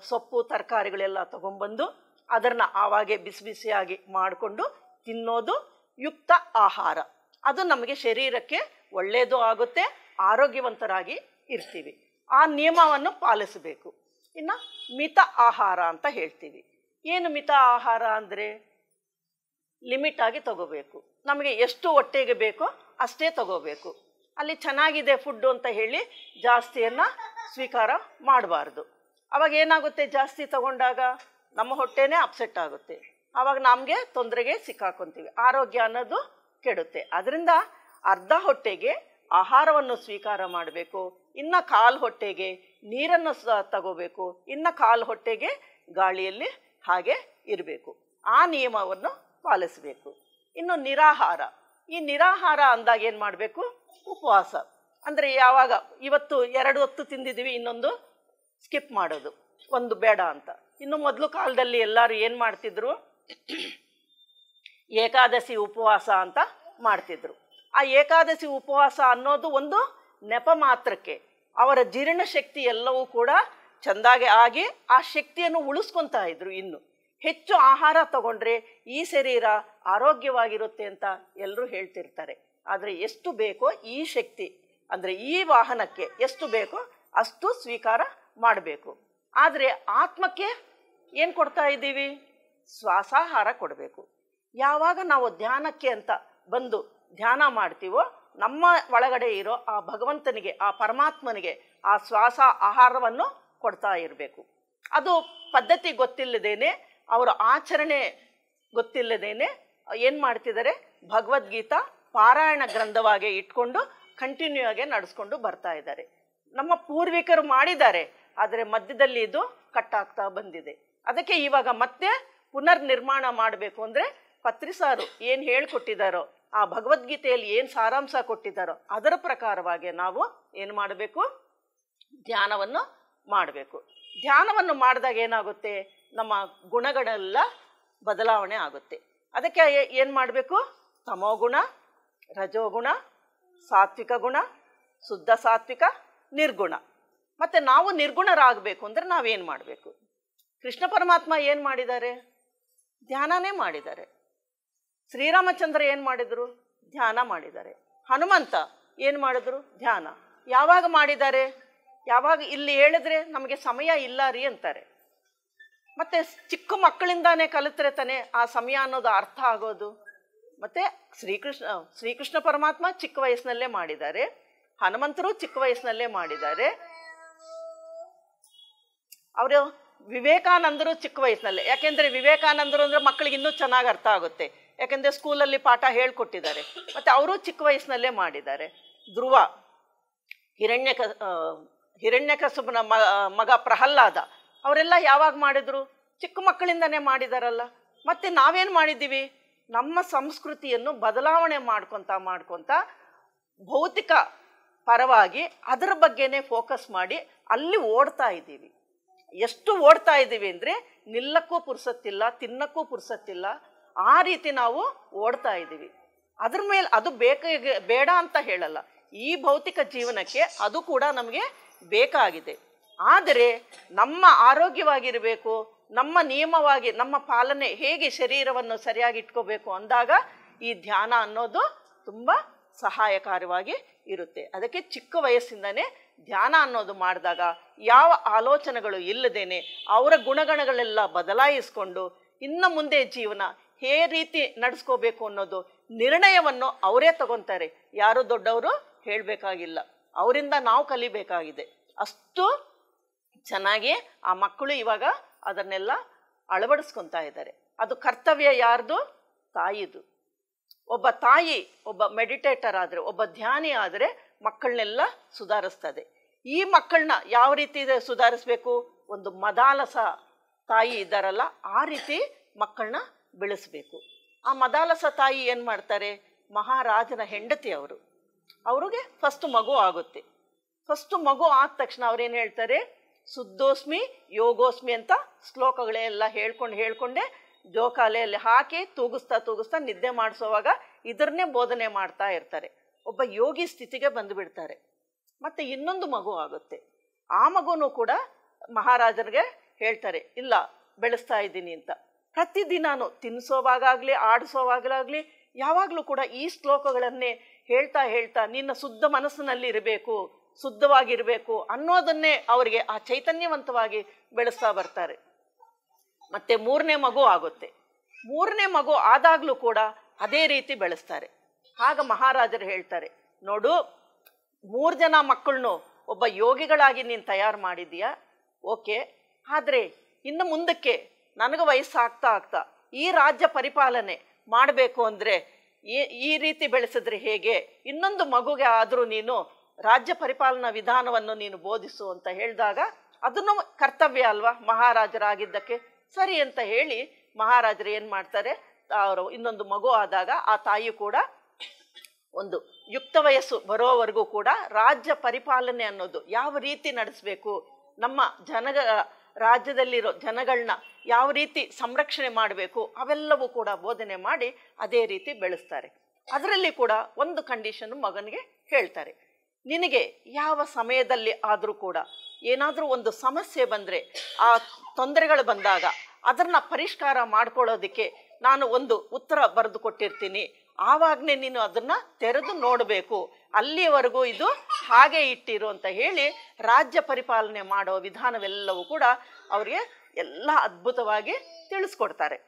ಸೊಪ್ಪು ತರಕಾರಿಗಳೆಲ್ಲ ತಗೊಂಡ್ಬಂದು ಅದನ್ನು ಆವಾಗೇ ಬಿಸಿ ಬಿಸಿಯಾಗಿ ಮಾಡಿಕೊಂಡು ತಿನ್ನೋದು ಯುಕ್ತ ಆಹಾರ. ಅದು ನಮಗೆ ಶರೀರಕ್ಕೆ ಒಳ್ಳೆಯದು ಆಗುತ್ತೆ, ಆರೋಗ್ಯವಂತರಾಗಿ ಇರ್ತೀವಿ. ಆ ನಿಯಮವನ್ನು ಪಾಲಿಸಬೇಕು. ಇನ್ನು ಮಿತ ಆಹಾರ ಅಂತ ಹೇಳ್ತೀವಿ. ಏನು ಮಿತ ಆಹಾರ ಅಂದರೆ ಲಿಮಿಟ್ ಆಗಿ ತಗೋಬೇಕು. ನಮಗೆ ಎಷ್ಟು ಹೊಟ್ಟೆಗೆ ಬೇಕೋ ಅಷ್ಟೇ ತಗೋಬೇಕು. ಅಲ್ಲಿ ಚೆನ್ನಾಗಿದೆ ಫುಡ್ಡು ಅಂತ ಹೇಳಿ ಜಾಸ್ತಿಯನ್ನು ಸ್ವೀಕಾರ ಮಾಡಬಾರ್ದು. ಆವಾಗ ಏನಾಗುತ್ತೆ? ಜಾಸ್ತಿ ತಗೊಂಡಾಗ ನಮ್ಮ ಹೊಟ್ಟೆನೇ ಅಪ್ಸೆಟ್ ಆಗುತ್ತೆ. ಆವಾಗ ನಮಗೆ ತೊಂದರೆಗೆ ಸಿಕ್ಕಾಕೊತೀವಿ, ಆರೋಗ್ಯ ಅನ್ನೋದು ಕೆಡುತ್ತೆ. ಅದರಿಂದ ಅರ್ಧ ಹೊಟ್ಟೆಗೆ ಆಹಾರವನ್ನು ಸ್ವೀಕಾರ ಮಾಡಬೇಕು, ಇನ್ನು ಕಾಲು ಹೊಟ್ಟೆಗೆ ನೀರನ್ನು ತಗೋಬೇಕು, ಇನ್ನು ಕಾಲು ಹೊಟ್ಟೆಗೆ ಗಾಳಿಯಲ್ಲಿ ಹಾಗೆ ಇರಬೇಕು. ಆ ನಿಯಮವನ್ನು ಪಾಲಿಸಬೇಕು. ಇನ್ನು ನಿರಾಹಾರ. ಈ ನಿರಾಹಾರ ಅಂದಾಗ ಏನು ಮಾಡಬೇಕು? ಉಪವಾಸ ಅಂದರೆ ಯಾವಾಗ ಇವತ್ತು 2 ಹೊತ್ತು ತಿಂದಿದ್ದೀವಿ, ಇನ್ನೊಂದು ಸ್ಕಿಪ್ ಮಾಡೋದು, ಒಂದು ಬೇಡ ಅಂತ. ಇನ್ನು ಮೊದಲು ಕಾಲದಲ್ಲಿ ಎಲ್ಲರೂ ಏನು ಮಾಡ್ತಿದ್ರು? ಏಕಾದಶಿ ಉಪವಾಸ ಅಂತ ಮಾಡ್ತಿದ್ರು. ಆ ಏಕಾದಶಿ ಉಪವಾಸ ಅನ್ನೋದು ಒಂದು ನೆಪ ಮಾತ್ರಕ್ಕೆ. ಅವರ ಜೀರ್ಣಶಕ್ತಿ ಎಲ್ಲವೂ ಕೂಡ ಚೆಂದಾಗಿ ಆಗಿ ಆ ಶಕ್ತಿಯನ್ನು ಉಳಿಸ್ಕೊತಾ ಇದ್ರು. ಇನ್ನು ಹೆಚ್ಚು ಆಹಾರ ತಗೊಂಡ್ರೆ ಈ ಶರೀರ ಆರೋಗ್ಯವಾಗಿರುತ್ತೆ ಅಂತ ಎಲ್ಲರೂ ಹೇಳ್ತಿರ್ತಾರೆ. ಆದರೆ ಎಷ್ಟು ಬೇಕೋ ಈ ಶಕ್ತಿ ಅಂದರೆ ಈ ವಾಹನಕ್ಕೆ ಎಷ್ಟು ಬೇಕೋ ಅಷ್ಟು ಸ್ವೀಕಾರ ಮಾಡಬೇಕು. ಆದರೆ ಆತ್ಮಕ್ಕೆ ಏನು ಕೊಡ್ತಾ ಇದ್ದೀವಿ? ಶ್ವಾಸಾಹಾರ ಕೊಡಬೇಕು. ಯಾವಾಗ ನಾವು ಧ್ಯಾನಕ್ಕೆ ಅಂತ ಬಂದು ಧ್ಯಾನ ಮಾಡ್ತೀವೋ ನಮ್ಮ ಒಳಗಡೆ ಇರೋ ಆ ಭಗವಂತನಿಗೆ, ಆ ಪರಮಾತ್ಮನಿಗೆ ಆ ಶ್ವಾಸ ಆಹಾರವನ್ನು ಕೊಡ್ತಾ ಇರಬೇಕು. ಅದು ಪದ್ಧತಿ ಗೊತ್ತಿಲ್ಲದೇನೆ, ಅವರ ಆಚರಣೆ ಗೊತ್ತಿಲ್ಲದೇನೆ ಏನು ಮಾಡ್ತಿದ್ದಾರೆ? ಭಗವದ್ಗೀತಾ ಪಾರಾಯಣ ಗ್ರಂಥವಾಗಿ ಇಟ್ಕೊಂಡು ಕಂಟಿನ್ಯೂ ಆಗಿ ನಡೆಸ್ಕೊಂಡು ಬರ್ತಾ ಇದ್ದಾರೆ. ನಮ್ಮ ಪೂರ್ವಿಕರು ಮಾಡಿದ್ದಾರೆ, ಆದರೆ ಮಧ್ಯದಲ್ಲಿ ಇದು ಕಟ್ಟಾಗ್ತಾ ಬಂದಿದೆ. ಅದಕ್ಕೆ ಇವಾಗ ಮತ್ತೆ ಪುನರ್ ನಿರ್ಮಾಣ ಮಾಡಬೇಕು ಅಂದರೆ ಪತ್ರಿಸಾರು ಏನು ಹೇಳ್ಕೊಟ್ಟಿದ್ದಾರೋ, ಆ ಭಗವದ್ಗೀತೆಯಲ್ಲಿ ಏನು ಸಾರಾಂಶ ಕೊಟ್ಟಿದ್ದಾರೋ ಅದರ ಪ್ರಕಾರವಾಗಿ ನಾವು ಏನು ಮಾಡಬೇಕು? ಧ್ಯಾನವನ್ನು ಮಾಡಬೇಕು. ಧ್ಯಾನವನ್ನು ಮಾಡಿದಾಗ ಏನಾಗುತ್ತೆ? ನಮ್ಮ ಗುಣಗಳೆಲ್ಲ ಬದಲಾವಣೆ ಆಗುತ್ತೆ. ಅದಕ್ಕೆ ಏನು ಮಾಡಬೇಕು? ತಮೋಗುಣ, ರಜೋಗುಣ, ಸಾತ್ವಿಕ ಗುಣ, ಶುದ್ಧ ಸಾತ್ವಿಕ, ನಿರ್ಗುಣ. ಮತ್ತು ನಾವು ನಿರ್ಗುಣರಾಗಬೇಕು ಅಂದರೆ ನಾವೇನು ಮಾಡಬೇಕು? ಕೃಷ್ಣ ಪರಮಾತ್ಮ ಏನು ಮಾಡಿದ್ದಾರೆ? ಧ್ಯಾನನೇ ಮಾಡಿದ್ದಾರೆ. ಶ್ರೀರಾಮಚಂದ್ರ ಏನು ಮಾಡಿದರು? ಧ್ಯಾನ ಮಾಡಿದ್ದಾರೆ. ಹನುಮಂತ ಏನು ಮಾಡಿದ್ರು? ಧ್ಯಾನ. ಯಾವಾಗ ಮಾಡಿದ್ದಾರೆ? ಯಾವಾಗ ಇಲ್ಲಿ ಹೇಳಿದ್ರೆ ನಮಗೆ ಸಮಯ ಇಲ್ಲ ರೀ ಅಂತಾರೆ. ಮತ್ತು ಚಿಕ್ಕ ಮಕ್ಕಳಿಂದಾನೇ ಕಲಿತ್ರೆ ತಾನೇ ಆ ಸಮಯ ಅನ್ನೋದು ಅರ್ಥ ಆಗೋದು. ಮತ್ತು ಶ್ರೀಕೃಷ್ಣ ಪರಮಾತ್ಮ ಚಿಕ್ಕ ವಯಸ್ಸಿನಲ್ಲೇ ಮಾಡಿದ್ದಾರೆ, ಹನುಮಂತರು ಚಿಕ್ಕ ವಯಸ್ಸಿನಲ್ಲೇ ಮಾಡಿದ್ದಾರೆ, ಅವರು ವಿವೇಕಾನಂದರು ಚಿಕ್ಕ ವಯಸ್ಸಿನಲ್ಲೇ. ಯಾಕೆಂದರೆ ವಿವೇಕಾನಂದರು ಅಂದರೆ ಮಕ್ಕಳಿಗೆ ಇನ್ನೂ ಚೆನ್ನಾಗಿ ಅರ್ಥ ಆಗುತ್ತೆ, ಯಾಕೆಂದರೆ ಸ್ಕೂಲಲ್ಲಿ ಪಾಠ ಹೇಳ್ಕೊಟ್ಟಿದ್ದಾರೆ. ಮತ್ತು ಅವರು ಚಿಕ್ಕ ವಯಸ್ಸಿನಲ್ಲೇ ಮಾಡಿದ್ದಾರೆ. ಧ್ರುವ, ಹಿರಣ್ಯಕಶಿಪನ ಮಗ ಪ್ರಹ್ಲಾದ, ಅವರೆಲ್ಲ ಯಾವಾಗ ಮಾಡಿದರು? ಚಿಕ್ಕ ಮಕ್ಕಳಿಂದನೇ ಮಾಡಿದಾರಲ್ಲ. ಮತ್ತು ನಾವೇನು ಮಾಡಿದ್ದೀವಿ? ನಮ್ಮ ಸಂಸ್ಕೃತಿಯನ್ನು ಬದಲಾವಣೆ ಮಾಡ್ಕೊತ ಭೌತಿಕ ಪರವಾಗಿ ಅದರ ಬಗ್ಗೆನೇ ಫೋಕಸ್ ಮಾಡಿ ಅಲ್ಲಿ ಓಡ್ತಾ ಇದ್ದೀವಿ. ಎಷ್ಟು ಓಡ್ತಾ ಇದ್ದೀವಿ ಅಂದರೆ ನಿಲ್ಲಕ್ಕೂ ಪುರ್ಸತ್ತಿಲ್ಲ, ತಿನ್ನಕ್ಕೂ ಪುರ್ಸತ್ತಿಲ್ಲ, ಆ ರೀತಿ ನಾವು ಓಡ್ತಾ ಇದ್ದೀವಿ. ಅದ್ರ ಮೇಲೆ ಅದು ಬೇಡ ಅಂತ ಹೇಳಲ್ಲ, ಈ ಭೌತಿಕ ಜೀವನಕ್ಕೆ ಅದು ಕೂಡ ನಮಗೆ ಬೇಕಾಗಿದೆ. ಆದರೆ ನಮ್ಮ ಆರೋಗ್ಯವಾಗಿರಬೇಕು, ನಮ್ಮ ನಿಯಮವಾಗಿ ನಮ್ಮ ಪಾಲನೆ ಹೇಗೆ ಶರೀರವನ್ನು ಸರಿಯಾಗಿ ಇಟ್ಕೋಬೇಕು ಅಂದಾಗ ಈ ಧ್ಯಾನ ಅನ್ನೋದು ತುಂಬ ಸಹಾಯಕಾರಿಯಾಗಿ ಇರುತ್ತೆ. ಅದಕ್ಕೆ ಚಿಕ್ಕ ವಯಸ್ಸಿಂದನೇ ಧ್ಯಾನ ಅನ್ನೋದು ಮಾಡಿದಾಗ ಯಾವ ಆಲೋಚನೆಗಳು ಇಲ್ಲದೇನೆ ಅವರ ಗುಣಗಣಗಳೆಲ್ಲ ಬದಲಾಯಿಸ್ಕೊಂಡು ಇನ್ನು ಮುಂದೆ ಜೀವನ ಹೇ ರೀತಿ ನಡೆಸ್ಕೋಬೇಕು ಅನ್ನೋದು ನಿರ್ಣಯವನ್ನು ಅವರೇ ತಗೊತಾರೆ. ಯಾರು ದೊಡ್ಡವರು ಹೇಳಬೇಕಾಗಿಲ್ಲ, ಅವರಿಂದ ನಾವು ಕಲಿಬೇಕಾಗಿದೆ. ಅಷ್ಟು ಚೆನ್ನಾಗಿ ಆ ಮಕ್ಕಳು ಇವಾಗ ಅದನ್ನೆಲ್ಲ ಅಳವಡಿಸ್ಕೊತಾ ಇದ್ದಾರೆ. ಅದು ಕರ್ತವ್ಯ ಯಾರ್ದು? ತಾಯಿದು. ಒಬ್ಬ ತಾಯಿ ಒಬ್ಬ ಮೆಡಿಟೇಟರ್ ಆದರೆ, ಒಬ್ಬ ಧ್ಯಾನಿ ಆದರೆ ಮಕ್ಕಳನ್ನೆಲ್ಲ ಸುಧಾರಿಸ್ತದೆ. ಈ ಮಕ್ಕಳನ್ನ ಯಾವ ರೀತಿ ಸುಧಾರಿಸ್ಬೇಕು? ಒಂದು ಮದಾಲಸ ತಾಯಿ ಇದ್ದಾರಲ್ಲ, ಆ ರೀತಿ ಮಕ್ಕಳನ್ನ ಬೆಳೆಸಬೇಕು. ಆ ಮದಾಲಸ ತಾಯಿ ಏನು ಮಾಡ್ತಾರೆ? ಮಹಾರಾಜನ ಹೆಂಡತಿ ಅವರು, ಅವ್ರಿಗೆ ಫಸ್ಟ್ ಮಗು ಆಗುತ್ತೆ. ಫಸ್ಟ್ ಮಗು ಆದ ತಕ್ಷಣ ಅವ್ರೇನು ಹೇಳ್ತಾರೆ? ಶುದ್ಧೋಸ್ಮಿ ಯೋಗೋಸ್ಮಿ ಅಂತ ಶ್ಲೋಕಗಳೆಲ್ಲ ಹೇಳ್ಕೊಂಡೇ ಜೋಕಾಲೆಯಲ್ಲಿ ಹಾಕಿ ತೂಗಿಸ್ತಾ ನಿದ್ದೆ ಮಾಡಿಸೋವಾಗ ಇದನ್ನೇ ಬೋಧನೆ ಮಾಡ್ತಾ ಇರ್ತಾರೆ. ಒಬ್ಬ ಯೋಗಿ ಸ್ಥಿತಿಗೆ ಬಂದುಬಿಡ್ತಾರೆ. ಮತ್ತು ಇನ್ನೊಂದು ಮಗು ಆಗುತ್ತೆ. ಆ ಮಗುನೂ ಕೂಡ ಮಹಾರಾಜರಿಗೆ ಹೇಳ್ತಾರೆ, ಇಲ್ಲ ಬೆಳೆಸ್ತಾ ಇದ್ದೀನಿ ಅಂತ. ಪ್ರತಿದಿನಾನು ತಿನ್ನಿಸೋವಾಗಲಿ ಆಡಿಸೋವಾಗಲಾಗಲಿ ಯಾವಾಗಲೂ ಕೂಡ ಈ ಶ್ಲೋಕಗಳನ್ನೇ ಹೇಳ್ತಾ ನಿನ್ನ ಶುದ್ಧ ಮನಸ್ಸಿನಲ್ಲಿ ಇರಬೇಕು, ಶುದ್ಧವಾಗಿರಬೇಕು ಅನ್ನೋದನ್ನೇ ಅವರಿಗೆ ಆ ಚೈತನ್ಯವಂತವಾಗಿ ಬೆಳೆಸ್ತಾ ಬರ್ತಾರೆ. ಮತ್ತು ಮೂರನೇ ಮಗು ಆಗುತ್ತೆ. ಮೂರನೇ ಮಗು ಆದಾಗಲೂ ಕೂಡ ಅದೇ ರೀತಿ ಬೆಳೆಸ್ತಾರೆ. ಆಗ ಮಹಾರಾಜರು ಹೇಳ್ತಾರೆ, ನೋಡು, 3 ಜನ ಮಕ್ಕಳನ್ನು ಒಬ್ಬ ಯೋಗಿಗಳಾಗಿ ನೀನು ತಯಾರು ಮಾಡಿದ್ದೀಯಾ, ಓಕೆ, ಆದರೆ ಇನ್ನು ಮುಂದಕ್ಕೆ ನನಗೆ ವಯಸ್ಸಾಗ್ತಾ ಈ ರಾಜ್ಯ ಪರಿಪಾಲನೆ ಮಾಡಬೇಕು ಅಂದರೆ ಈ ರೀತಿ ಬೆಳೆಸಿದ್ರೆ ಹೇಗೆ? ಇನ್ನೊಂದು ಮಗುಗೆ ಆದರೂ ನೀನು ರಾಜ್ಯ ಪರಿಪಾಲನಾ ವಿಧಾನವನ್ನು ನೀನು ಬೋಧಿಸು ಅಂತ ಹೇಳಿದಾಗ ಅದನ್ನು ಕರ್ತವ್ಯ ಅಲ್ವಾ ಮಹಾರಾಜರಾಗಿದ್ದಕ್ಕೆ. ಸರಿ ಅಂತ ಹೇಳಿ ಮಹಾರಾಜರು ಏನು ಮಾಡ್ತಾರೆ? ಅವರು ಇನ್ನೊಂದು ಮಗು ಆದಾಗ ಆ ತಾಯಿ ಕೂಡ ಒಂದು ಯುಕ್ತ ವಯಸ್ಸು ಬರೋವರೆಗೂ ಕೂಡ ರಾಜ್ಯ ಪರಿಪಾಲನೆ ಅನ್ನೋದು ಯಾವ ರೀತಿ ನಡೆಸಬೇಕು, ನಮ್ಮ ರಾಜ್ಯದಲ್ಲಿರೋ ಜನಗಳನ್ನ ಯಾವ ರೀತಿ ಸಂರಕ್ಷಣೆ ಮಾಡಬೇಕು, ಅವೆಲ್ಲವೂ ಕೂಡ ಬೋಧನೆ ಮಾಡಿ ಅದೇ ರೀತಿ ಬೆಳೆಸ್ತಾರೆ. ಅದರಲ್ಲಿ ಕೂಡ ಒಂದು ಕಂಡೀಷನ್ನು ಮಗನಿಗೆ ಹೇಳ್ತಾರೆ, ನಿನಗೆ ಯಾವ ಸಮಯದಲ್ಲಿ ಆದರೂ ಕೂಡ ಏನಾದರೂ ಒಂದು ಸಮಸ್ಯೆ ಬಂದರೆ, ಆ ತೊಂದರೆಗಳು ಬಂದಾಗ ಅದನ್ನು ಪರಿಷ್ಕಾರ ಮಾಡ್ಕೊಳ್ಳೋದಕ್ಕೆ ನಾನು ಒಂದು ಉತ್ತರ ಬರೆದು ಕೊಟ್ಟಿರ್ತೀನಿ, ಆವಾಗಲೇ ನೀನು ಅದನ್ನು ತೆರೆದು ನೋಡಬೇಕು, ಅಲ್ಲಿಯವರೆಗೂ ಇದು ಹಾಗೆ ಇಟ್ಟಿರು ಅಂತ ಹೇಳಿ ರಾಜ್ಯ ಪರಿಪಾಲನೆ ಮಾಡೋ ವಿಧಾನವೆಲ್ಲವೂ ಕೂಡ ಅವರಿಗೆ ಎಲ್ಲ ಅದ್ಭುತವಾಗಿ ತಿಳಿಸ್ಕೊಡ್ತಾರೆ.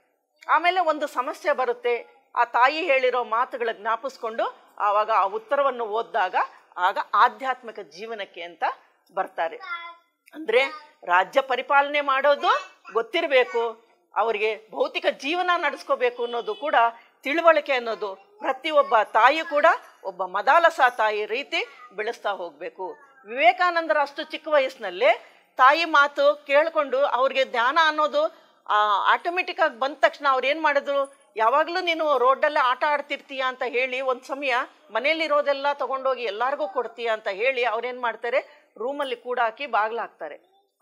ಆಮೇಲೆ ಒಂದು ಸಮಸ್ಯೆ ಬರುತ್ತೆ, ಆ ತಾಯಿ ಹೇಳಿರೋ ಮಾತುಗಳ ಜ್ಞಾಪಿಸ್ಕೊಂಡು ಆವಾಗ ಆ ಉತ್ತರವನ್ನು ಓದಿದಾಗ ಆಗ ಆಧ್ಯಾತ್ಮಿಕ ಜೀವನಕ್ಕೆ ಅಂತ ಬರ್ತಾರೆ. ಅಂದರೆ ರಾಜ್ಯ ಪರಿಪಾಲನೆ ಮಾಡೋದು ಗೊತ್ತಿರಬೇಕು, ಅವರಿಗೆ ಭೌತಿಕ ಜೀವನ ನಡೆಸ್ಕೋಬೇಕು ಅನ್ನೋದು ಕೂಡ ತಿಳುವಳಿಕೆ ಅನ್ನೋದು ಪ್ರತಿಯೊಬ್ಬ ತಾಯಿ ಕೂಡ ಒಬ್ಬ ಮದಾಲಸ ತಾಯಿ ರೀತಿ ಬೆಳೆಸ್ತಾ ಹೋಗಬೇಕು. ವಿವೇಕಾನಂದರ ಅಷ್ಟು ಚಿಕ್ಕ ವಯಸ್ಸಿನಲ್ಲೇ ತಾಯಿ ಮಾತು ಕೇಳಿಕೊಂಡು ಅವ್ರಿಗೆ ಧ್ಯಾನ ಅನ್ನೋದು ಆಟೋಮೆಟಿಕ್ಕಾಗಿ ಬಂದ ತಕ್ಷಣ ಅವ್ರು ಏನು ಮಾಡಿದ್ರು? ಯಾವಾಗಲೂ ನೀನು ರೋಡಲ್ಲೇ ಆಟ ಆಡ್ತಿರ್ತೀಯ ಅಂತ ಹೇಳಿ ಒಂದು ಸಮಯ ಮನೇಲಿರೋದೆಲ್ಲ ತೊಗೊಂಡೋಗಿ ಎಲ್ಲರಿಗೂ ಕೊಡ್ತೀಯ ಅಂತ ಹೇಳಿ ಅವ್ರೇನು ಮಾಡ್ತಾರೆ? ರೂಮಲ್ಲಿ ಕೂಡ ಹಾಕಿ ಬಾಗಿಲಾಕ್ತಾರೆ.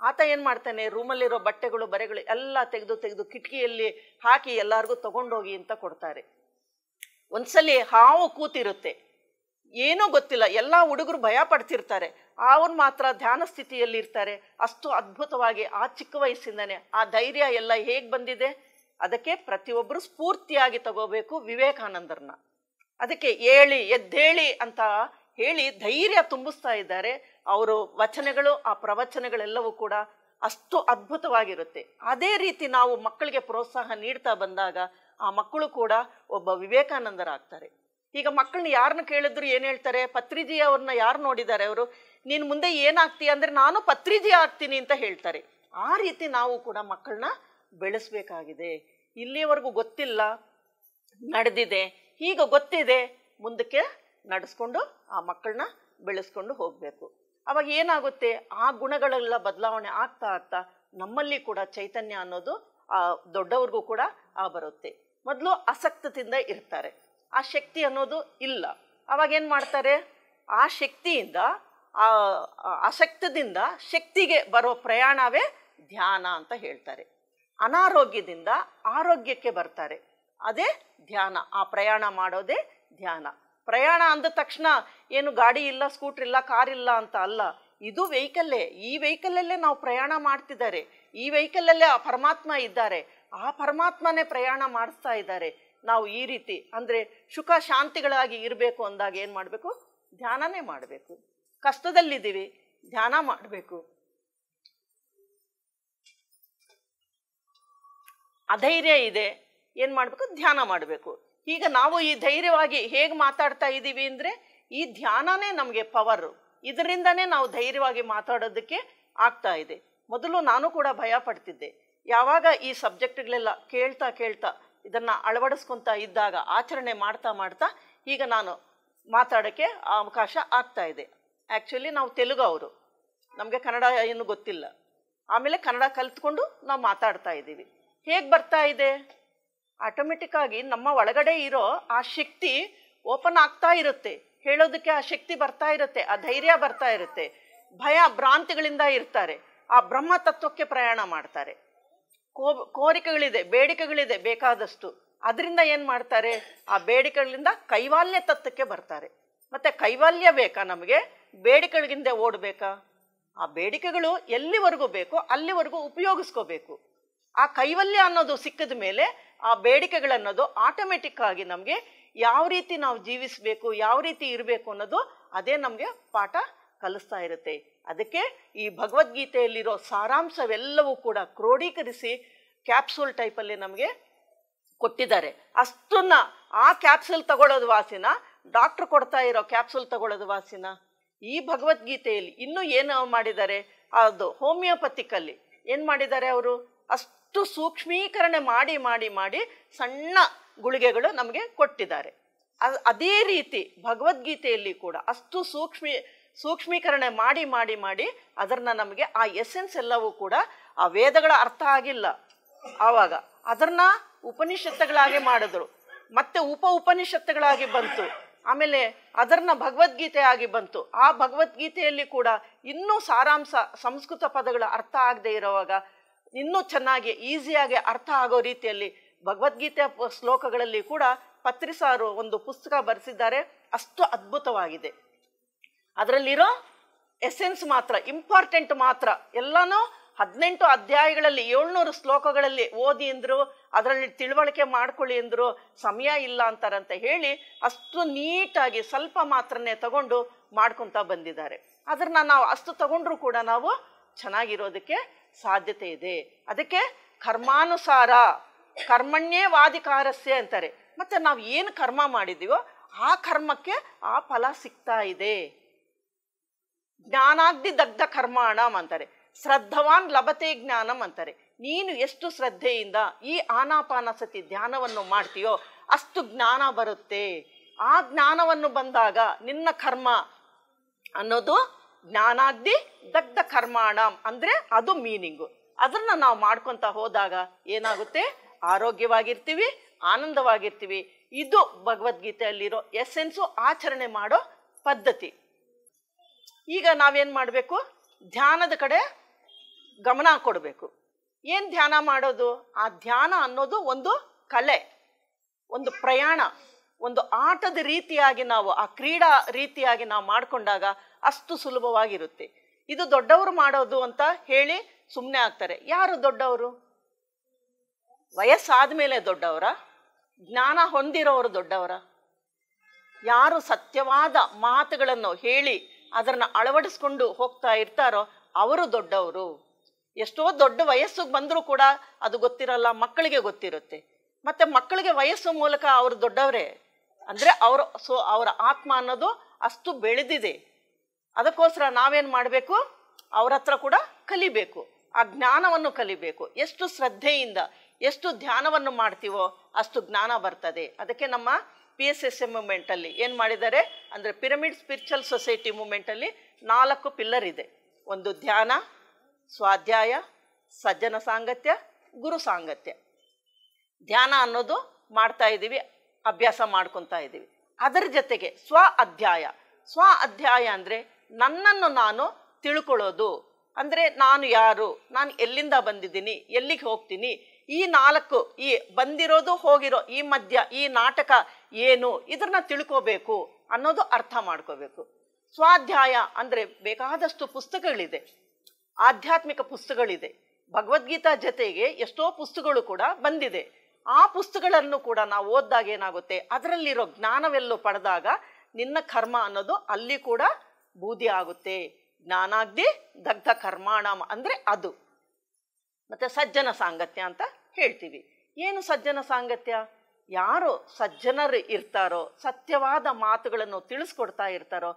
ಆತ ಏನು ಮಾಡ್ತಾನೆ, ರೂಮಲ್ಲಿರೋ ಬಟ್ಟೆಗಳು ಬರೆಗಳು ಎಲ್ಲ ತೆಗೆದು ಕಿಟಕಿಯಲ್ಲಿ ಹಾಕಿ ಎಲ್ಲರಿಗೂ ತಗೊಂಡೋಗಿ ಅಂತ ಕೊಡ್ತಾರೆ. ಒಂದ್ಸಲಿ ಹಾವು ಕೂತಿರುತ್ತೆ, ಏನೂ ಗೊತ್ತಿಲ್ಲ, ಎಲ್ಲ ಹುಡುಗರು ಭಯ ಪಡ್ತಿರ್ತಾರೆ, ಅವನು ಮಾತ್ರ ಧ್ಯಾನ ಸ್ಥಿತಿಯಲ್ಲಿ ಇರ್ತಾರೆ. ಅಷ್ಟು ಅದ್ಭುತವಾಗಿ ಆ ಚಿಕ್ಕ ವಯಸ್ಸಿಂದನೇ ಆ ಧೈರ್ಯ ಎಲ್ಲ ಹೇಗೆ ಬಂದಿದೆ, ಅದಕ್ಕೆ ಪ್ರತಿಯೊಬ್ಬರು ಸ್ಫೂರ್ತಿಯಾಗಿ ತಗೋಬೇಕು ವಿವೇಕಾನಂದರನ್ನ. ಅದಕ್ಕೆ ಎದ್ದೇಳಿ ಅಂತ ಹೇಳಿ ಧೈರ್ಯ ತುಂಬಿಸ್ತಾ ಇದ್ದಾರೆ. ಅವರು ವಚನಗಳು, ಆ ಪ್ರವಚನಗಳೆಲ್ಲವೂ ಕೂಡ ಅಷ್ಟು ಅದ್ಭುತವಾಗಿರುತ್ತೆ. ಅದೇ ರೀತಿ ನಾವು ಮಕ್ಕಳಿಗೆ ಪ್ರೋತ್ಸಾಹ ನೀಡ್ತಾ ಬಂದಾಗ ಆ ಮಕ್ಕಳು ಕೂಡ ಒಬ್ಬ ವಿವೇಕಾನಂದರಾಗ್ತಾರೆ. ಈಗ ಮಕ್ಕಳನ್ನ ಯಾರನ್ನ ಕೇಳಿದ್ರು ಏನು ಹೇಳ್ತಾರೆ, ಪತ್ರಿಜಿ ಅವ್ರನ್ನ ಯಾರು ನೋಡಿದ್ದಾರೆ, ಅವರು ನೀನು ಮುಂದೆ ಏನಾಗ್ತೀಯ ಅಂದರೆ ನಾನು ಪತ್ರಿಜಿ ಆಗ್ತೀನಿ ಅಂತ ಹೇಳ್ತಾರೆ. ಆ ರೀತಿ ನಾವು ಕೂಡ ಮಕ್ಕಳನ್ನ ಬೆಳೆಸಬೇಕಾಗಿದೆ. ಇಲ್ಲಿಯವರೆಗೂ ಗೊತ್ತಿಲ್ಲ, ನಡೆದಿದೆ, ಈಗ ಗೊತ್ತಿದೆ, ಮುಂದಕ್ಕೆ ನಡೆಸ್ಕೊಂಡು ಆ ಮಕ್ಕಳನ್ನ ಬೆಳೆಸ್ಕೊಂಡು ಹೋಗಬೇಕು. ಅವಾಗ ಏನಾಗುತ್ತೆ, ಆ ಗುಣಗಳೆಲ್ಲ ಬದಲಾವಣೆ ಆಗ್ತಾ ಆಗ್ತಾ ನಮ್ಮಲ್ಲಿ ಕೂಡ ಚೈತನ್ಯ ಅನ್ನೋದು ದೊಡ್ಡವ್ರಿಗೂ ಕೂಡ ಬರುತ್ತೆ. ಮೊದಲು ಆಸಕ್ತದಿಂದ ಇರ್ತಾರೆ, ಆ ಶಕ್ತಿ ಅನ್ನೋದು ಇಲ್ಲ. ಅವಾಗೇನು ಮಾಡ್ತಾರೆ, ಆ ಶಕ್ತಿಯಿಂದ ಆಸಕ್ತದಿಂದ ಶಕ್ತಿಗೆ ಬರೋ ಪ್ರಯಾಣವೇ ಧ್ಯಾನ ಅಂತ ಹೇಳ್ತಾರೆ. ಅನಾರೋಗ್ಯದಿಂದ ಆರೋಗ್ಯಕ್ಕೆ ಬರ್ತಾರೆ, ಅದೇ ಧ್ಯಾನ. ಆ ಪ್ರಯಾಣ ಮಾಡೋದೇ ಧ್ಯಾನ. ಪ್ರಯಾಣ ಅಂದ ತಕ್ಷಣ ಏನು ಗಾಡಿ ಇಲ್ಲ, ಸ್ಕೂಟ್ರ್ ಇಲ್ಲ, ಕಾರ್ ಇಲ್ಲ ಅಂತ ಅಲ್ಲ. ಇದು ವೆಹಿಕಲ್ಲೇ. ಈ ವೆಹಿಕಲ್ಲಲ್ಲೇ ನಾವು ಪ್ರಯಾಣ ಮಾಡ್ತಿದ್ದಾರೆ. ಈ ವೆಹಿಕಲ್ಲಲ್ಲೇ ಆ ಪರಮಾತ್ಮ ಇದ್ದಾರೆ. ಆ ಪರಮಾತ್ಮನೇ ಪ್ರಯಾಣ ಮಾಡಿಸ್ತಾ ಇದ್ದಾರೆ. ನಾವು ಈ ರೀತಿ ಅಂದರೆ ಸುಖ ಶಾಂತಿಗಳಾಗಿ ಇರಬೇಕು ಅಂದಾಗ ಏನು ಮಾಡಬೇಕು, ಧ್ಯಾನನೇ ಮಾಡಬೇಕು. ಕಷ್ಟದಲ್ಲಿದ್ದೀವಿ, ಧ್ಯಾನ ಮಾಡಬೇಕು. ಅಧೈರ್ಯ ಇದೆ, ಏನು ಮಾಡಬೇಕು, ಧ್ಯಾನ ಮಾಡಬೇಕು. ಈಗ ನಾವು ಈ ಧೈರ್ಯವಾಗಿ ಹೇಗೆ ಮಾತಾಡ್ತಾ ಇದ್ದೀವಿ ಅಂದರೆ ಈ ಧ್ಯಾನನೇ ನಮಗೆ ಪವರು. ಇದರಿಂದನೇ ನಾವು ಧೈರ್ಯವಾಗಿ ಮಾತಾಡೋದಕ್ಕೆ ಆಗ್ತಾ ಇದೆ. ಮೊದಲು ನಾನು ಕೂಡ ಭಯ ಪಡ್ತಿದ್ದೆ. ಯಾವಾಗ ಈ ಸಬ್ಜೆಕ್ಟ್ಗಳೆಲ್ಲ ಕೇಳ್ತಾ ಇದನ್ನು ಅಳವಡಿಸ್ಕೊತಾ ಇದ್ದಾಗ, ಆಚರಣೆ ಮಾಡ್ತಾ ಈಗ ನಾನು ಮಾತಾಡೋಕ್ಕೆ ಅವಕಾಶ ಆಗ್ತಾ ಇದೆ. ಆ್ಯಕ್ಚುಲಿ ನಾವು ತೆಲುಗು ಅವರು, ನಮಗೆ ಕನ್ನಡ ಏನು ಗೊತ್ತಿಲ್ಲ. ಆಮೇಲೆ ಕನ್ನಡ ಕಲಿತ್ಕೊಂಡು ನಾವು ಮಾತಾಡ್ತಾ ಇದ್ದೀವಿ. ಹೇಗೆ ಬರ್ತಾ ಇದೆ, ಆಟೋಮೆಟಿಕ್ಕಾಗಿ ನಮ್ಮ ಒಳಗಡೆ ಇರೋ ಆ ಶಕ್ತಿ ಓಪನ್ ಆಗ್ತಾ ಇರುತ್ತೆ. ಹೇಳೋದಕ್ಕೆ ಆ ಶಕ್ತಿ ಬರ್ತಾ ಇರುತ್ತೆ, ಆ ಧೈರ್ಯ ಬರ್ತಾ ಇರುತ್ತೆ. ಭಯ ಭ್ರಾಂತಿಗಳಿಂದ ಇರ್ತಾರೆ, ಆ ಬ್ರಹ್ಮ ತತ್ವಕ್ಕೆ ಪ್ರಯಾಣ ಮಾಡ್ತಾರೆ. ಕೋರಿಕೆಗಳಿದೆ, ಬೇಡಿಕೆಗಳಿದೆ ಬೇಕಾದಷ್ಟು. ಅದರಿಂದ ಏನು ಮಾಡ್ತಾರೆ, ಆ ಬೇಡಿಕೆಗಳಿಂದ ಕೈವಾಲ್ಯ ತತ್ವಕ್ಕೆ ಬರ್ತಾರೆ. ಮತ್ತು ಕೈವಾಲ್ಯ ಬೇಕಾ ನಮಗೆ, ಬೇಡಿಕೆಗಳಿಂದ ಓಡಬೇಕಾ? ಆ ಬೇಡಿಕೆಗಳು ಎಲ್ಲಿವರೆಗೂ ಬೇಕೋ ಅಲ್ಲಿವರೆಗೂ ಉಪಯೋಗಿಸ್ಕೋಬೇಕು. ಆ ಕೈವಲ್ಯ ಅನ್ನೋದು ಸಿಕ್ಕಿದ ಮೇಲೆ ಆ ಬೇಡಿಕೆಗಳನ್ನೋದು ಆಟೋಮೆಟಿಕ್ ಆಗಿ ನಮಗೆ ಯಾವ ರೀತಿ ನಾವು ಜೀವಿಸಬೇಕು, ಯಾವ ರೀತಿ ಇರಬೇಕು ಅನ್ನೋದು ಅದೇ ನಮಗೆ ಪಾಠ ಕಲಿಸ್ತಾ ಇರುತ್ತೆ. ಅದಕ್ಕೆ ಈ ಭಗವದ್ಗೀತೆಯಲ್ಲಿರೋ ಸಾರಾಂಶವೆಲ್ಲವೂ ಕೂಡ ಕ್ರೋಢೀಕರಿಸಿ ಕ್ಯಾಪ್ಸೂಲ್ ಟೈಪಲ್ಲಿ ನಮಗೆ ಕೊಟ್ಟಿದ್ದಾರೆ. ಅಷ್ಟನ್ನ ಆ ಕ್ಯಾಪ್ಸೂಲ್ ತಗೊಳ್ಳೋದು ವಾಸಿನ, ಡಾಕ್ಟ್ರು ಕೊಡ್ತಾ ಇರೋ ಕ್ಯಾಪ್ಸೂಲ್ ತಗೊಳ್ಳೋದು ವಾಸಿನ? ಈ ಭಗವದ್ಗೀತೆಯಲ್ಲಿ ಇನ್ನೂ ಏನು ಮಾಡಿದ್ದಾರೆ, ಅದು ಹೋಮಿಯೋಪತಿಕಲ್ಲಿ ಏನು ಮಾಡಿದ್ದಾರೆ ಅವರು, ಅಷ್ಟು ಸೂಕ್ಷ್ಮೀಕರಣ ಮಾಡಿ ಸಣ್ಣ ಗುಳಿಗೆಗಳು ನಮಗೆ ಕೊಟ್ಟಿದ್ದಾರೆ. ಅದೇ ರೀತಿ ಭಗವದ್ಗೀತೆಯಲ್ಲಿ ಕೂಡ ಅಷ್ಟು ಸೂಕ್ಷ್ಮೀಕರಣ ಮಾಡಿ ಅದನ್ನು ನಮಗೆ ಆ ಎಸೆನ್ಸ್ ಎಲ್ಲವೂ ಕೂಡ ಆ ವೇದಗಳ ಅರ್ಥ ಆಗಿಲ್ಲ. ಆವಾಗ ಅದನ್ನು ಉಪನಿಷತ್ತುಗಳಾಗಿ ಮಾಡಿದ್ರು, ಮತ್ತೆ ಉಪನಿಷತ್ತುಗಳಾಗಿ ಬಂತು. ಆಮೇಲೆ ಅದನ್ನು ಭಗವದ್ಗೀತೆ ಆಗಿ ಬಂತು. ಆ ಭಗವದ್ಗೀತೆಯಲ್ಲಿ ಕೂಡ ಇನ್ನೂ ಸಾರಾಂಶ, ಸಂಸ್ಕೃತ ಪದಗಳ ಅರ್ಥ ಆಗದೆ ಇರೋವಾಗ ಇನ್ನೂ ಚೆನ್ನಾಗಿ ಈಸಿಯಾಗಿ ಅರ್ಥ ಆಗೋ ರೀತಿಯಲ್ಲಿ ಭಗವದ್ಗೀತೆ ಶ್ಲೋಕಗಳಲ್ಲಿ ಕೂಡ ಪತ್ರಿಸಾರು ಒಂದು ಪುಸ್ತಕ ಬರೆಸಿದ್ದಾರೆ. ಅಷ್ಟು ಅದ್ಭುತವಾಗಿದೆ. ಅದರಲ್ಲಿರೋ ಎಸೆನ್ಸ್ ಮಾತ್ರ, ಇಂಪಾರ್ಟೆಂಟ್ ಮಾತ್ರ ಎಲ್ಲನೂ 18 ಅಧ್ಯಾಯಗಳಲ್ಲಿ 700 ಶ್ಲೋಕಗಳಲ್ಲಿ ಓದಿ ಅಂದರು. ಅದರಲ್ಲಿ ತಿಳುವಳಿಕೆ ಮಾಡ್ಕೊಳ್ಳಿ ಅಂದರು. ಸಮಯ ಇಲ್ಲ ಅಂತಾರಂತ ಹೇಳಿ ಅಷ್ಟು ನೀಟಾಗಿ ಸ್ವಲ್ಪ ಮಾತ್ರನೇ ತಗೊಂಡು ಮಾಡ್ಕೊತಾ ಬಂದಿದ್ದಾರೆ. ಅದನ್ನು ನಾವು ಅಷ್ಟು ತಗೊಂಡ್ರೂ ಕೂಡ ನಾವು ಚೆನ್ನಾಗಿರೋದಕ್ಕೆ ಸಾಧ್ಯತೆ ಇದೆ. ಅದಕ್ಕೆ ಕರ್ಮಾನುಸಾರ ಕರ್ಮಣ್ಯೇ ವಾಧಿಕಾರಸ್ಯ ಅಂತಾರೆ. ಮತ್ತು ನಾವು ಏನು ಕರ್ಮ ಮಾಡಿದ್ದೀವೋ ಆ ಕರ್ಮಕ್ಕೆ ಆ ಫಲ ಸಿಗ್ತಾ ಇದೆ. ಜ್ಞಾನಾಗ್ದಿ ದಗ್ಧ ಕರ್ಮಾಣಂ ಅಂತಾರೆ. ಶ್ರದ್ಧವಾನ್ ಲಭತೆ ಜ್ಞಾನಂ ಅಂತಾರೆ. ನೀನು ಎಷ್ಟು ಶ್ರದ್ಧೆಯಿಂದ ಈ ಆನಾಪಾನಸತಿ ಧ್ಯಾನವನ್ನು ಮಾಡ್ತೀಯೋ ಅಷ್ಟು ಜ್ಞಾನ ಬರುತ್ತೆ. ಆ ಜ್ಞಾನವನ್ನು ಬಂದಾಗ ನಿನ್ನ ಕರ್ಮ ಅನ್ನೋದು ಜ್ಞಾನಾಗ್ದಿ ದಗ್ಧ ಕರ್ಮಾಣಂ ಅಂದರೆ ಅದು ಮೀನಿಂಗು. ಅದನ್ನು ನಾವು ಮಾಡ್ಕೊತ ಹೋದಾಗ ಏನಾಗುತ್ತೆ, ಆರೋಗ್ಯವಾಗಿರ್ತೀವಿ, ಆನಂದವಾಗಿರ್ತೀವಿ. ಇದು ಭಗವದ್ಗೀತೆಯಲ್ಲಿರೋ ಎಸೆನ್ಸು, ಆಚರಣೆ ಮಾಡೋ ಪದ್ಧತಿ. ಈಗ ನಾವೇನು ಮಾಡಬೇಕು, ಧ್ಯಾನದ ಕಡೆ ಗಮನ ಕೊಡಬೇಕು. ಏನು ಧ್ಯಾನ ಮಾಡೋದು? ಆ ಧ್ಯಾನ ಅನ್ನೋದು ಒಂದು ಕಲೆ, ಒಂದು ಪ್ರಯಾಣ, ಒಂದು ಆಟದ ರೀತಿಯಾಗಿ ನಾವು, ಆ ಕ್ರೀಡಾ ರೀತಿಯಾಗಿ ನಾವು ಮಾಡಿಕೊಂಡಾಗ ಅಷ್ಟು ಸುಲಭವಾಗಿರುತ್ತೆ. ಇದು ದೊಡ್ಡವರು ಮಾಡೋದು ಅಂತ ಹೇಳಿ ಸುಮ್ಮನೆ ಆಗ್ತಾರೆ. ಯಾರು ದೊಡ್ಡವರು? ವಯಸ್ಸಾದ ಮೇಲೆ ದೊಡ್ಡವರ? ಜ್ಞಾನ ಹೊಂದಿರೋರು ದೊಡ್ಡವರ? ಯಾರು ಸತ್ಯವಾದ ಮಾತುಗಳನ್ನು ಹೇಳಿ ಅದನ್ನು ಅಳವಡಿಸ್ಕೊಂಡು ಹೋಗ್ತಾ ಇರ್ತಾರೋ ಅವರು ದೊಡ್ಡವರು. ಎಷ್ಟೋ ದೊಡ್ಡ ವಯಸ್ಸಿಗೆ ಬಂದರೂ ಕೂಡ ಅದು ಗೊತ್ತಿರಲ್ಲ, ಮಕ್ಕಳಿಗೆ ಗೊತ್ತಿರುತ್ತೆ. ಮತ್ತು ಮಕ್ಕಳಿಗೆ ವಯಸ್ಸು ಮೂಲಕ ಅವರು ದೊಡ್ಡವರೇ. ಅಂದರೆ ಅವರ ಆತ್ಮ ಅನ್ನೋದು ಅಷ್ಟು ಬೆಳೆದಿದೆ. ಅದಕ್ಕೋಸ್ಕರ ನಾವೇನು ಮಾಡಬೇಕು? ಅವ್ರ ಹತ್ರ ಕೂಡ ಕಲಿಬೇಕು, ಆ ಜ್ಞಾನವನ್ನು ಕಲಿಬೇಕು. ಎಷ್ಟು ಶ್ರದ್ಧೆಯಿಂದ ಎಷ್ಟು ಧ್ಯಾನವನ್ನು ಮಾಡ್ತೀವೋ ಅಷ್ಟು ಜ್ಞಾನ ಬರ್ತದೆ. ಅದಕ್ಕೆ ನಮ್ಮ PSSM ಮೂಮೆಂಟಲ್ಲಿ ಏನು ಮಾಡಿದ್ದಾರೆ ಅಂದರೆ ಪಿರಮಿಡ್ ಸ್ಪಿರಿಚುವಲ್ ಸೊಸೈಟಿ ಮೂಮೆಂಟಲ್ಲಿ 4 ಪಿಲ್ಲರ್ ಇದೆ. ಒಂದು ಧ್ಯಾನ, ಸ್ವಾಧ್ಯಾಯ, ಸಜ್ಜನ ಸಾಂಗತ್ಯ, ಗುರು ಸಾಂಗತ್ಯ. ಧ್ಯಾನ ಅನ್ನೋದು ಮಾಡ್ತಾ ಇದ್ದೀವಿ, ಅಭ್ಯಾಸ ಮಾಡ್ಕೊತಾ ಇದ್ದೀವಿ. ಅದರ ಜೊತೆಗೆ ಸ್ವ ಅಧ್ಯಾಯ ಅಂದರೆ ನನ್ನನ್ನು ನಾನು ತಿಳ್ಕೊಳ್ಳೋದು. ಅಂದರೆ ನಾನು ಯಾರು, ನಾನು ಎಲ್ಲಿಂದ ಬಂದಿದ್ದೀನಿ, ಎಲ್ಲಿಗೆ ಹೋಗ್ತೀನಿ, ಈ 4 ಈ ಬಂದಿರೋದು ಹೋಗಿರೋ ಈ ಮಧ್ಯ ಈ ನಾಟಕ ಏನು, ಇದನ್ನ ತಿಳ್ಕೋಬೇಕು ಅನ್ನೋದು ಅರ್ಥ ಮಾಡ್ಕೋಬೇಕು. ಸ್ವಾಧ್ಯಾಯ ಅಂದರೆ ಬೇಕಾದಷ್ಟು ಪುಸ್ತಕಗಳಿದೆ, ಆಧ್ಯಾತ್ಮಿಕ ಪುಸ್ತಕಗಳಿದೆ. ಭಗವದ್ಗೀತಾ ಜೊತೆಗೆ ಎಷ್ಟೋ ಪುಸ್ತಕಗಳು ಕೂಡ ಬಂದಿದೆ. ಆ ಪುಸ್ತಕಗಳನ್ನು ಕೂಡ ನಾವು ಓದಿದಾಗ ಏನಾಗುತ್ತೆ, ಅದರಲ್ಲಿರೋ ಜ್ಞಾನವೆಲ್ಲೂ ಪಡೆದಾಗ ನಿನ್ನ ಕರ್ಮ ಅನ್ನೋದು ಅಲ್ಲಿ ಕೂಡ ಬೂದಿ ಆಗುತ್ತೆ. ಜ್ಞಾನಾಗ್ನಿ ದಗ್ಧ ಕರ್ಮಾಣಂ ಅಂದರೆ ಅದು. ಮತ್ತು ಸಜ್ಜನ ಸಾಂಗತ್ಯ ಅಂತ ಹೇಳ್ತೀವಿ. ಏನು ಸಜ್ಜನ ಸಾಂಗತ್ಯ? ಯಾರು ಸಜ್ಜನರು ಇರ್ತಾರೋ, ಸತ್ಯವಾದ ಮಾತುಗಳನ್ನು ತಿಳಿಸ್ಕೊಡ್ತಾ ಇರ್ತಾರೋ,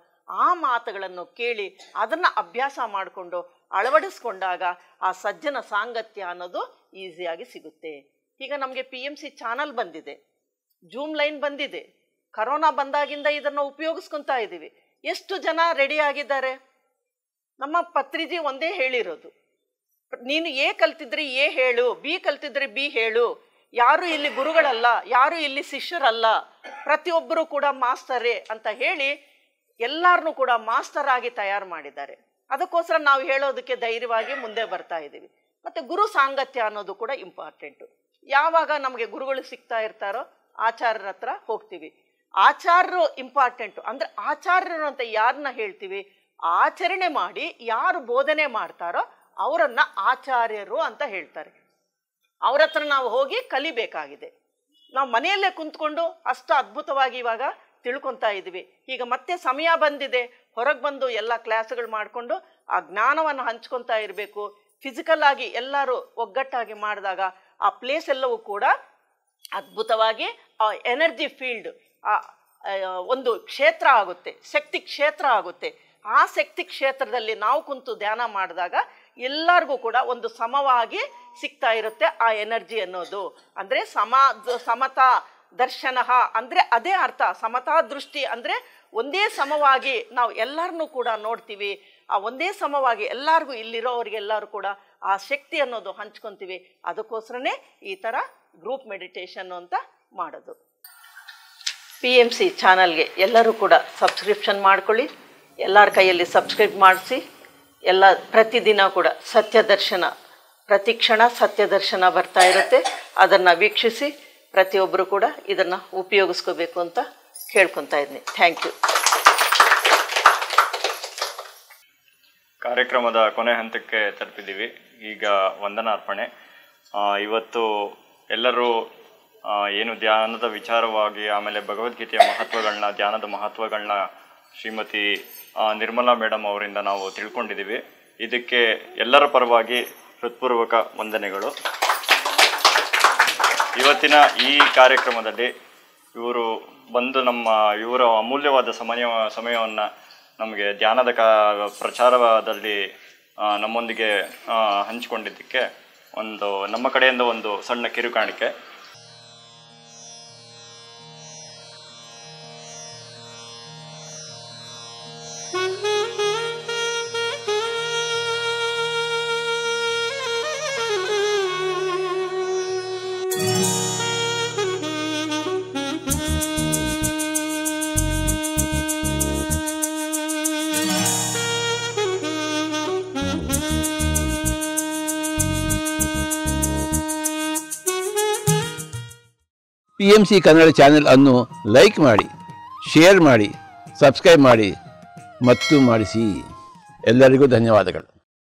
ಆ ಮಾತುಗಳನ್ನು ಕೇಳಿ ಅದನ್ನು ಅಭ್ಯಾಸ ಮಾಡಿಕೊಂಡು ಅಳವಡಿಸ್ಕೊಂಡಾಗ ಆ ಸಜ್ಜನ ಸಾಂಗತ್ಯ ಅನ್ನೋದು ಈಸಿಯಾಗಿ ಸಿಗುತ್ತೆ. ಈಗ ನಮಗೆ PMC ಚಾನಲ್ ಬಂದಿದೆ, ಜೂಮ್ ಲೈನ್ ಬಂದಿದೆ. ಕರೋನಾ ಬಂದಾಗಿಂದ ಇದನ್ನು ಉಪಯೋಗಿಸ್ಕೊತಾ ಇದ್ದೀವಿ. ಎಷ್ಟು ಜನ ರೆಡಿ ಆಗಿದ್ದಾರೆ? ನಮ್ಮ ಪತ್ರಿಜಿ ಒಂದೇ ಹೇಳಿರೋದು, ನೀನು A ಕಲ್ತಿದ್ರೆ A ಹೇಳು, B ಕಲ್ತಿದ್ರೆ B ಹೇಳು. ಯಾರು ಇಲ್ಲಿ ಗುರುಗಳಲ್ಲ, ಯಾರು ಇಲ್ಲಿ ಶಿಷ್ಯರಲ್ಲ, ಪ್ರತಿಯೊಬ್ಬರು ಕೂಡ ಮಾಸ್ತರೇ ಅಂತ ಹೇಳಿ ಎಲ್ಲರನ್ನೂ ಕೂಡ ಮಾಸ್ಟರ್ ಆಗಿ ತಯಾರು ಮಾಡಿದ್ದಾರೆ. ಅದಕ್ಕೋಸ್ಕರ ನಾವು ಹೇಳೋದಕ್ಕೆ ಧೈರ್ಯವಾಗಿ ಮುಂದೆ ಬರ್ತಾ ಇದ್ದೀವಿ. ಮತ್ತು ಗುರು ಸಾಂಗತ್ಯ ಅನ್ನೋದು ಕೂಡ ಇಂಪಾರ್ಟೆಂಟು. ಯಾವಾಗ ನಮಗೆ ಗುರುಗಳು ಸಿಗ್ತಾ ಇರ್ತಾರೋ ಆಚಾರ್ಯರ ಹತ್ರ ಹೋಗ್ತೀವಿ. ಆಚಾರ್ಯರು ಇಂಪಾರ್ಟೆಂಟು. ಅಂದರೆ ಆಚಾರ್ಯರು ಅಂತ ಯಾರನ್ನ ಹೇಳ್ತೀವಿ? ಆಚರಣೆ ಮಾಡಿ ಯಾರು ಬೋಧನೆ ಮಾಡ್ತಾರೋ ಅವರನ್ನ ಆಚಾರ್ಯರು ಅಂತ ಹೇಳ್ತಾರೆ. ಅವ್ರ ಹತ್ರ ನಾವು ಹೋಗಿ ಕಲಿಬೇಕಾಗಿದೆ. ನಾವು ಮನೆಯಲ್ಲೇ ಕುಂತ್ಕೊಂಡು ಅಷ್ಟು ಅದ್ಭುತವಾಗಿ ಇವಾಗ ತಿಳ್ಕೊತಾ ಇದ್ವಿ. ಈಗ ಮತ್ತೆ ಸಮಯ ಬಂದಿದೆ, ಹೊರಗೆ ಬಂದು ಎಲ್ಲ ಕ್ಲಾಸ್ಗಳು ಮಾಡಿಕೊಂಡು ಆ ಜ್ಞಾನವನ್ನು ಹಂಚ್ಕೊತಾ ಇರಬೇಕು. ಫಿಸಿಕಲ್ ಆಗಿ ಎಲ್ಲರೂ ಒಗ್ಗಟ್ಟಾಗಿ ಮಾಡಿದಾಗ ಆ ಪ್ಲೇಸ್ ಎಲ್ಲವೂ ಕೂಡ ಅದ್ಭುತವಾಗಿ ಆ ಎನರ್ಜಿ ಫೀಲ್ಡ್ ಒಂದು ಕ್ಷೇತ್ರ ಆಗುತ್ತೆ, ಶಕ್ತಿ ಕ್ಷೇತ್ರ ಆಗುತ್ತೆ. ಆ ಶಕ್ತಿ ಕ್ಷೇತ್ರದಲ್ಲಿ ನಾವು ಕುಂತು ಧ್ಯಾನ ಮಾಡಿದಾಗ ಎಲ್ಲರಿಗೂ ಕೂಡ ಒಂದು ಸಮವಾಗಿ ಸಿಗ್ತಾ ಇರುತ್ತೆ ಆ ಎನರ್ಜಿ ಅನ್ನೋದು. ಅಂದರೆ ಸಮತಾ ದರ್ಶನ ಅಂದರೆ ಅದೇ ಅರ್ಥ. ಸಮತಾ ದೃಷ್ಟಿ ಅಂದರೆ ಒಂದೇ ಸಮವಾಗಿ ನಾವು ಎಲ್ಲರನ್ನೂ ಕೂಡ ನೋಡ್ತೀವಿ. ಆ ಒಂದೇ ಸಮವಾಗಿ ಎಲ್ಲರಿಗೂ, ಇಲ್ಲಿರೋರಿಗೆಲ್ಲರೂ ಕೂಡ ಆ ಶಕ್ತಿ ಅನ್ನೋದು ಹಂಚ್ಕೊತೀವಿ. ಅದಕ್ಕೋಸ್ಕರನೇ ಈ ಥರ ಗ್ರೂಪ್ ಮೆಡಿಟೇಷನ್ನು ಅಂತ ಮಾಡೋದು. PMC ಚಾನಲ್ಗೆ ಎಲ್ಲರೂ ಕೂಡ ಸಬ್ಸ್ಕ್ರಿಪ್ಷನ್ ಮಾಡ್ಕೊಳ್ಳಿ. ಎಲ್ಲರ ಕೈಯಲ್ಲಿ ಸಬ್ಸ್ಕ್ರೈಬ್ ಮಾಡಿಸಿ. ಎಲ್ಲ ಪ್ರತಿದಿನ ಕೂಡ ಸತ್ಯದರ್ಶನ, ಪ್ರತಿ ಕ್ಷಣ ಸತ್ಯದರ್ಶನ ಬರ್ತಾ ಇರುತ್ತೆ. ಅದನ್ನು ವೀಕ್ಷಿಸಿ ಪ್ರತಿಯೊಬ್ಬರು ಕೂಡ ಇದನ್ನು ಉಪಯೋಗಿಸ್ಕೋಬೇಕು ಅಂತ ಕೇಳ್ಕೊತಾ ಇದ್ದೀನಿ. Thank you. ಕಾರ್ಯಕ್ರಮದ ಕೊನೆ ಹಂತಕ್ಕೆ ತಲುಪಿದ್ದೀವಿ. ಈಗ ವಂದನಾರ್ಪಣೆ. ಇವತ್ತು ಎಲ್ಲರೂ ಏನು ಧ್ಯಾನದ ವಿಚಾರವಾಗಿ, ಆಮೇಲೆ ಭಗವದ್ಗೀತೆಯ ಮಹತ್ವಗಳನ್ನ, ಧ್ಯಾನದ ಮಹತ್ವಗಳನ್ನ ಶ್ರೀಮತಿ ನಿರ್ಮಲಾ ಮೇಡಮ್ ಅವರಿಂದ ನಾವು ತಿಳ್ಕೊಂಡಿದ್ದೀವಿ. ಇದಕ್ಕೆ ಎಲ್ಲರ ಪರವಾಗಿ ಹೃತ್ಪೂರ್ವಕ ವಂದನೆಗಳು. ಇವತ್ತಿನ ಈ ಕಾರ್ಯಕ್ರಮದಲ್ಲಿ ಇವರು ಬಂದು ಇವರ ಅಮೂಲ್ಯವಾದ ಸಮಯವನ್ನು ನಮಗೆ ಧ್ಯಾನದ ಪ್ರಚಾರದಲ್ಲಿ ನಮ್ಮೊಂದಿಗೆ ಹಂಚಿಕೊಂಡಿದ್ದಕ್ಕೆ ನಮ್ಮ ಕಡೆಯಿಂದ ಒಂದು ಸಣ್ಣ ಕಿರುಕಾಣಿಕೆ. PMC ಕನ್ನಡ ಚಾನೆಲ್ ಅನ್ನು ಲೈಕ್ ಮಾಡಿ, ಶೇರ್ ಮಾಡಿ, ಸಬ್ಸ್ಕ್ರೈಬ್ ಮಾಡಿ ಮತ್ತು ಮಾಡಿಸಿ. ಎಲ್ಲರಿಗೂ ಧನ್ಯವಾದಗಳು.